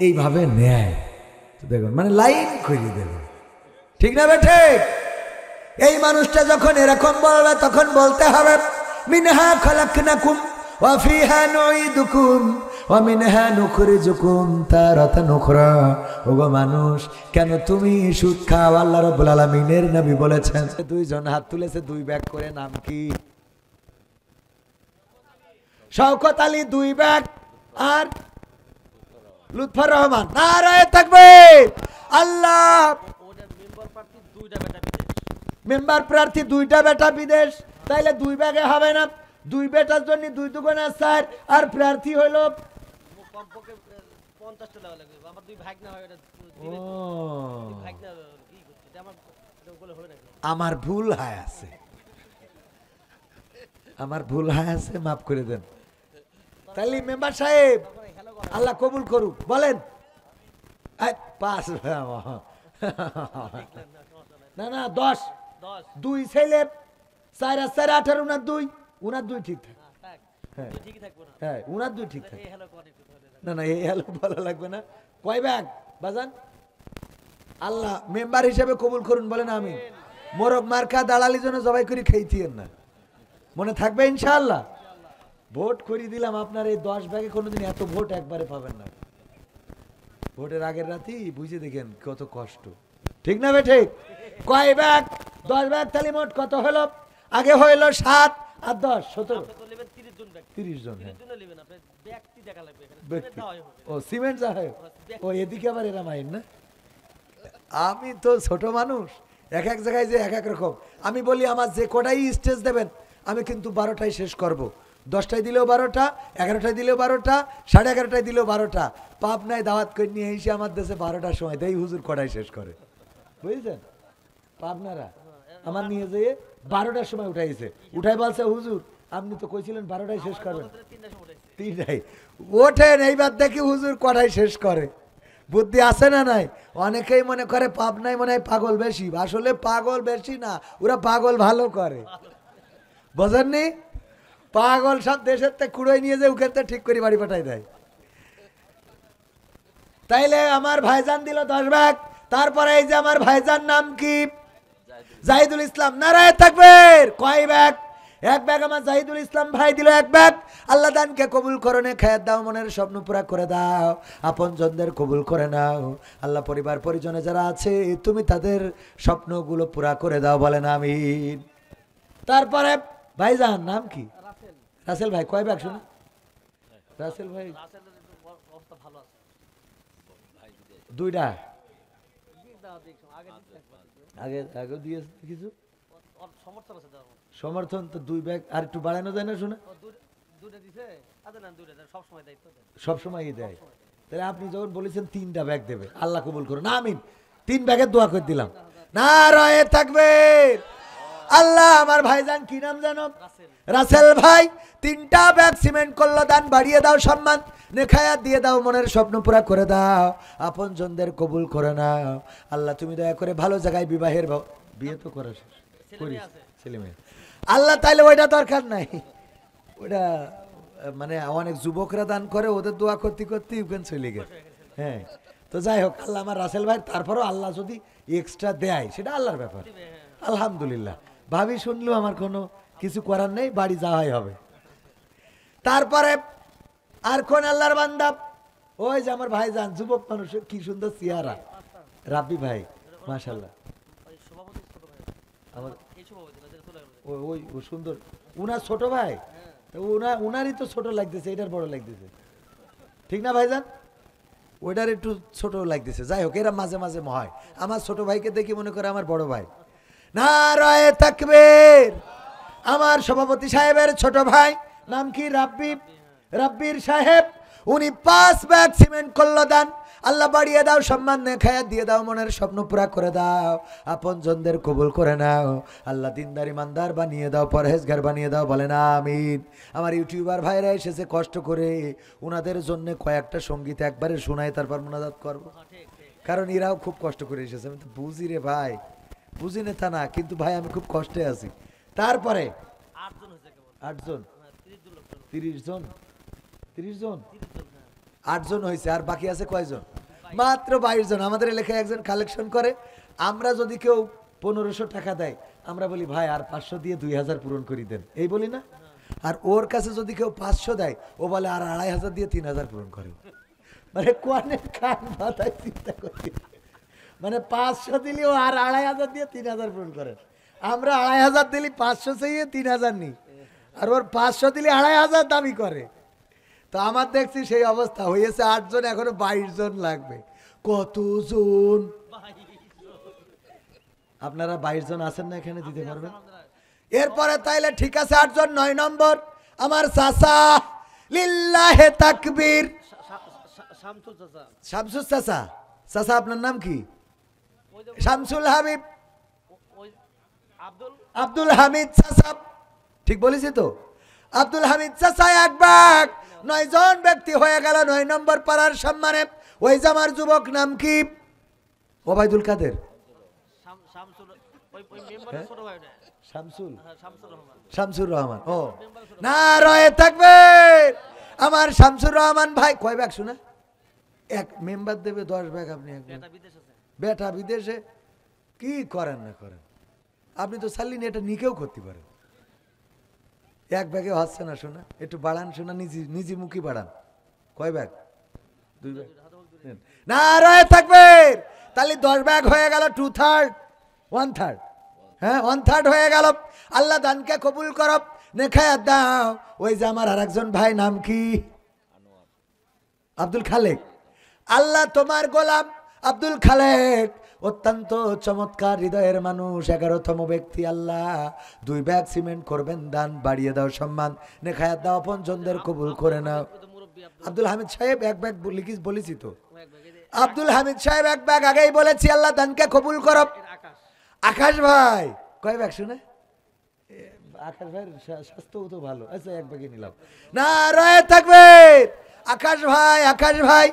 এইভাবে নেয়। তো দেখবেন মানে লাইন করে দেবে, ঠিক না বেঠে? এই মানুষটা যখন এরকম বলবে তখন বলতে হবে মিনহা খলাকনাকুম ওয়া ফিহা নুঈদুকুম ওয়া মিনহা নুখরিজুকুম তারাতান উখরা। ওগো মানুষ, কেন তুমি সুদ খাও? আল্লাহ রাব্বুল আলামিনের নবী বলেছেন। দুইজন হাত তুলেছে দুই ব্যাগ করে, নাম কি? শওকত আলী দুই ব্যাগ আর লুৎফর রহমান। নারায়ে তাকবীর। আল্লাহ মেম্বার প্রার্থী দুইটা বেটা বিদেশ, তাইলে দুই ব্যাগে হবে না, দুই বেটার জন্য দুই দুগুণে 4, আর প্রার্থী হইল আমার ভুল হয় আছে, আমার ভুল হয় আছে, মাফ করে দেন। তাইলে মেম্বার সাহেব আল্লাহ কবুল করুক, বলেন 5 না না 10, 2 ছেলে 4 আর 4 18, উনার দুই ঠিক থাকে। হ্যাঁ উনার দুই ঠিক থাকে। না না এই হ্যালো ভালো লাগবে না। কয় ব্যাগ বাজান? আল্লাহ মেম্বার হিসেবে কবুল করুন, বলেন আমি। মোরগ মার্কা দালালি জন্য জবাই করে খাইতেন না, মনে থাকবে ইনশাআল্লাহ। ভোট করে দিলাম আপনার এই 10 ব্যাগে, কোনোদিন এত ভোট একবারে পাবেন না। ভোটের আগের রাতেই বুঝে দেখেন কত কষ্ট, ঠিক না বেঠে? কয় ব্যাগ? 10 ব্যাগ। তাহলে মোট কত হলো? আগে হইল 7 আর 10 17, 30 জন। ও সিমেন্ট যা হয়, ও এদিকে আবার এরা মাইন না। আমি তো ছোট মানুষ, এক এক জায়গায় যে এক এক রকম। আমি বলি আমার যে কটাই স্টেজ দেবেন আমি কিন্তু 12টায় শেষ করব। 10টায় দিলেও 12টা, 11টায় দিলেও 12টা, 11:30টায় দিলেও 12টা। পাবনায় দাওয়াত করে নিয়ে এসে আমার দেশে 12টার সময় দেয়, হুজুর কটায় শেষ করে, বুঝছেন? পাবনারা আমার নিয়ে যেয়ে 12টার সময় উঠাইছে, উঠাই বলছে হুজুর আপনি তো কইছিলেন 12টায় শেষ করবেন, 3টায় ওঠেন। এইবার দেখি হুজুর কটায় শেষ করে। বুদ্ধি আছে না নাই? অনেকেই মনে করে পাবনায় মনে হয় পাগল বেশি, আসলে পাগল বেশি না, ওরা পাগল ভালো করে, বোঝেননি? পাগল সব দেশের থেকে কুড়াই নিয়ে যায়, ওখান থেকে ঠিক করে বাড়ি পাঠাই দেয়। তাইলে আমার ভাইজান দিল 10 ব্যাগ। তারপরে এই যে আমার ভাইজান নাম কি? জাহিদুল ইসলাম। নারায়ে তাকবীর। কয় ব্যাগ? 1 ব্যাগ আমার জাহিদুল ইসলাম ভাই দিল 1 ব্যাগ। আল্লাহ দানকে কবুল করনে, খায়াত দাও, মনের স্বপ্ন পুরা করে দাও, আপন জনদের কবুল করে নাও। আল্লাহ পরিবার পরিজনে যারা আছে তুমি তাদের স্বপ্নগুলো পুরা করে দাও, বলেন আমিন। তারপরে ভাইজান নাম কি? রাসেল ভাই। কয় ব্যাগ শুনুন? রাসেল ভাই 2টা আগে আগে দিয়েছে কিছু সমর্থন, তো 2 ব্যাগ আর একটু বাড়ানো যায় না? শুনে সবসময় দেয়। তাহলে আপনি যখন বলেছেন 3টা ব্যাগ দেবে, আল্লাহ কবুল করুন, আমিন। 3 ব্যাগের দোয়া করে দিলাম। নারায়ে তাকবীর। আল্লাহ আমার ভাইজান কি নাম জানো? রাসেল ভাই 3টা ব্যাগ সিমেন্ট করলো দান, বাড়িয়ে দাও সম্মান, নেখায়াত দিয়ে দাও, মনের স্বপ্ন পুরা করে দাও, আপনজনদের কবুল করে নাও। আল্লাহ তুমি দয়া করে ভালো জায়গায় বিবাহের বিয়ে তো করা শেষ করিস ছেলে মেয়ে। আল্লাহ তাইলে ওইটা দরকার নাই, ওইটা মানে অনেক যুবকরা দান করে, ওদের দোয়া করতে করতে ইউকেন চলে গেছে। হ্যাঁ তো যাই হোক, আল্লাহ আমার রাসেল ভাই, তারপরও আল্লাহ যদি এক্সট্রা দেয় সেটা আল্লাহর ব্যাপার। আলহামদুলিল্লাহ, ভাবি শুনলেও আমার কোনো কিছু করার নেই, বাড়ি যাওয়াই হবে। তারপরে আর কোন আল্লাহর বান্দা? ওই যে আমার ভাইজান, যুবক মানুষ, কি সুন্দর চেহারা, রাব্বি ভাই মাশাআল্লাহ। আমার ওই ও সুন্দর, উনার ছোট ভাই, উনারই তো ছোট লাগতেছে, এটার বড় লাগতেছে, ঠিক না ভাইজান? ওইটার একটু ছোট লাগতেছে। যাই হোক, এরা মাঝে মাঝে হয়, আমার ছোট ভাইকে দেখি মনে করে আমার বড় ভাই। নারায়ে তাকবীর। আমার সভাপতি সাহেবের ছোট ভাই নাম কি? রাব্বি। রাব্বির সাহেব উনি 5 ব্যাগ সিমেন্ট করলো দান, আল্লাহ বাড়িয়ে দাও সম্মান, নেখায়াত দিয়ে দাও, মনের স্বপ্ন পুরা করে দাও, আপনজনদের কবুল করে নাও। আল্লাহ দিনদার ইমানদার বানিয়ে দাও, পরহেজগার বানিয়ে দাও, বলেন আমিন। আমার ইউটিউবার ভাইরা এসেছে কষ্ট করে, ওনাদের জন্য কয়েকটা সঙ্গীত একবারে শোনাই, তারপর মোনাজাত করবো, কারণ এরাও খুব কষ্ট করে এসেছে। আমি তো বুঝি রে ভাই, বুঝি না তা না, কিন্তু ভাই আমি খুব কষ্টে আছি। তারপরে 8 জন 30 জন 30 জন 8 জন হয়েছে, আর বাকি আছে কয়জন? মাত্র 22 জন। আমাদের এলাকায় একজন কালেকশন করে, আমরা যদি কেউ 1500 টাকা দেয়, আমরা বলি ভাই আর 500 দিয়ে 2000 পূরণ করে দেন, এই বলি না? আর ওর কাছে যদি কেউ 500 দেয়, ও বলে আর 2500 দিয়ে 3000 পূরণ করে। মানে কোয়ানে কান মাথায় চিন্তা করি, মানে 500 দিলেও আর 2500 দিয়ে 3000 পূরণ করে। আমরা 2500 দিলি 500 চাইয়ে 3000 নি, আর ওর 500 দিলে 2500 দাবি করে। তো আমার দেখছি সেই অবস্থা হয়েছে। 8 জন, এখনো 22 জন লাগবে। কতজন? আপনারা 22 জন আছেন না এখানে, দিতে পারবেন? এরপরে তাইলে ঠিক আছে, 8 জন। 9 নম্বর আমার চাচা, লিল্লাহে তাকবীর, শামসুল চাচা। চাচা আপনার নাম কি? শামসুল হাবিব, আব্দুল হামিদ চাচা, ঠিক বলেছি তো? আব্দুল হামিদ চাচা 1 ব্যাগ, 9 জন ব্যক্তি হয়ে গেল 9 নম্বর পাড়ার সম্মানে। ওই যে আমার যুবক নাম কি? ওবায়দুল কাদের, শামসুর রহমান। ও নারায়ে তাকবীর। আমার শামসুর রহমান ভাই কয় ব্যাগ শুনে? 1 মেম্বার দেবে 10 ব্যাগ। আপনি বেটা বিদেশে, কি করেন না করেন, আপনি তো সাল্লিন এটা নিকেও করতে পারেন। 1 ব্যাগে হচ্ছে না শোনা, একটু বাড়ান শোনা, নিজে মুখী বাড়ান। কয় ব্যাগ? 2 ব্যাগ। নারায়ে তাকবীর। তাহলে 10 ব্যাগ হয়ে গেল, 2/3 1/3, হ্যাঁ 1/3 হয়ে গেল। আল্লাহ দানকে কবুল করো, নেখায়াত দাও। ওই যে আমার আরেকজন ভাই নাম কি? আব্দুল খালেক। আল্লাহ তোমার গোলাম আব্দুল খালেক অত্যন্ত চমৎকার হৃদয়ের মানুষ, 11তম ব্যক্তি। আল্লাহ 2 ব্যাগ সিমেন্ট করবেন দান, বাড়িয়ে দাও সম্মান, নেখায়াত দাও, আপনজনদের কবুল করে নাও। আব্দুল হামিদ সাহেব 1 ব্যাগ বলেছি তো? আব্দুল হামিদ সাহেব 1 ব্যাগ আগেই বলেছি। আল্লাহ দানকে কবুল করো। আকাশ ভাই কয় ব্যাগ শুনে? আকাশ ভাইয়ের স্বাস্থ্য তো ভালো। আচ্ছা 1 ব্যাগে নিলাম। নারায়ে তাকবীর। আকাশ ভাই, আকাশ ভাই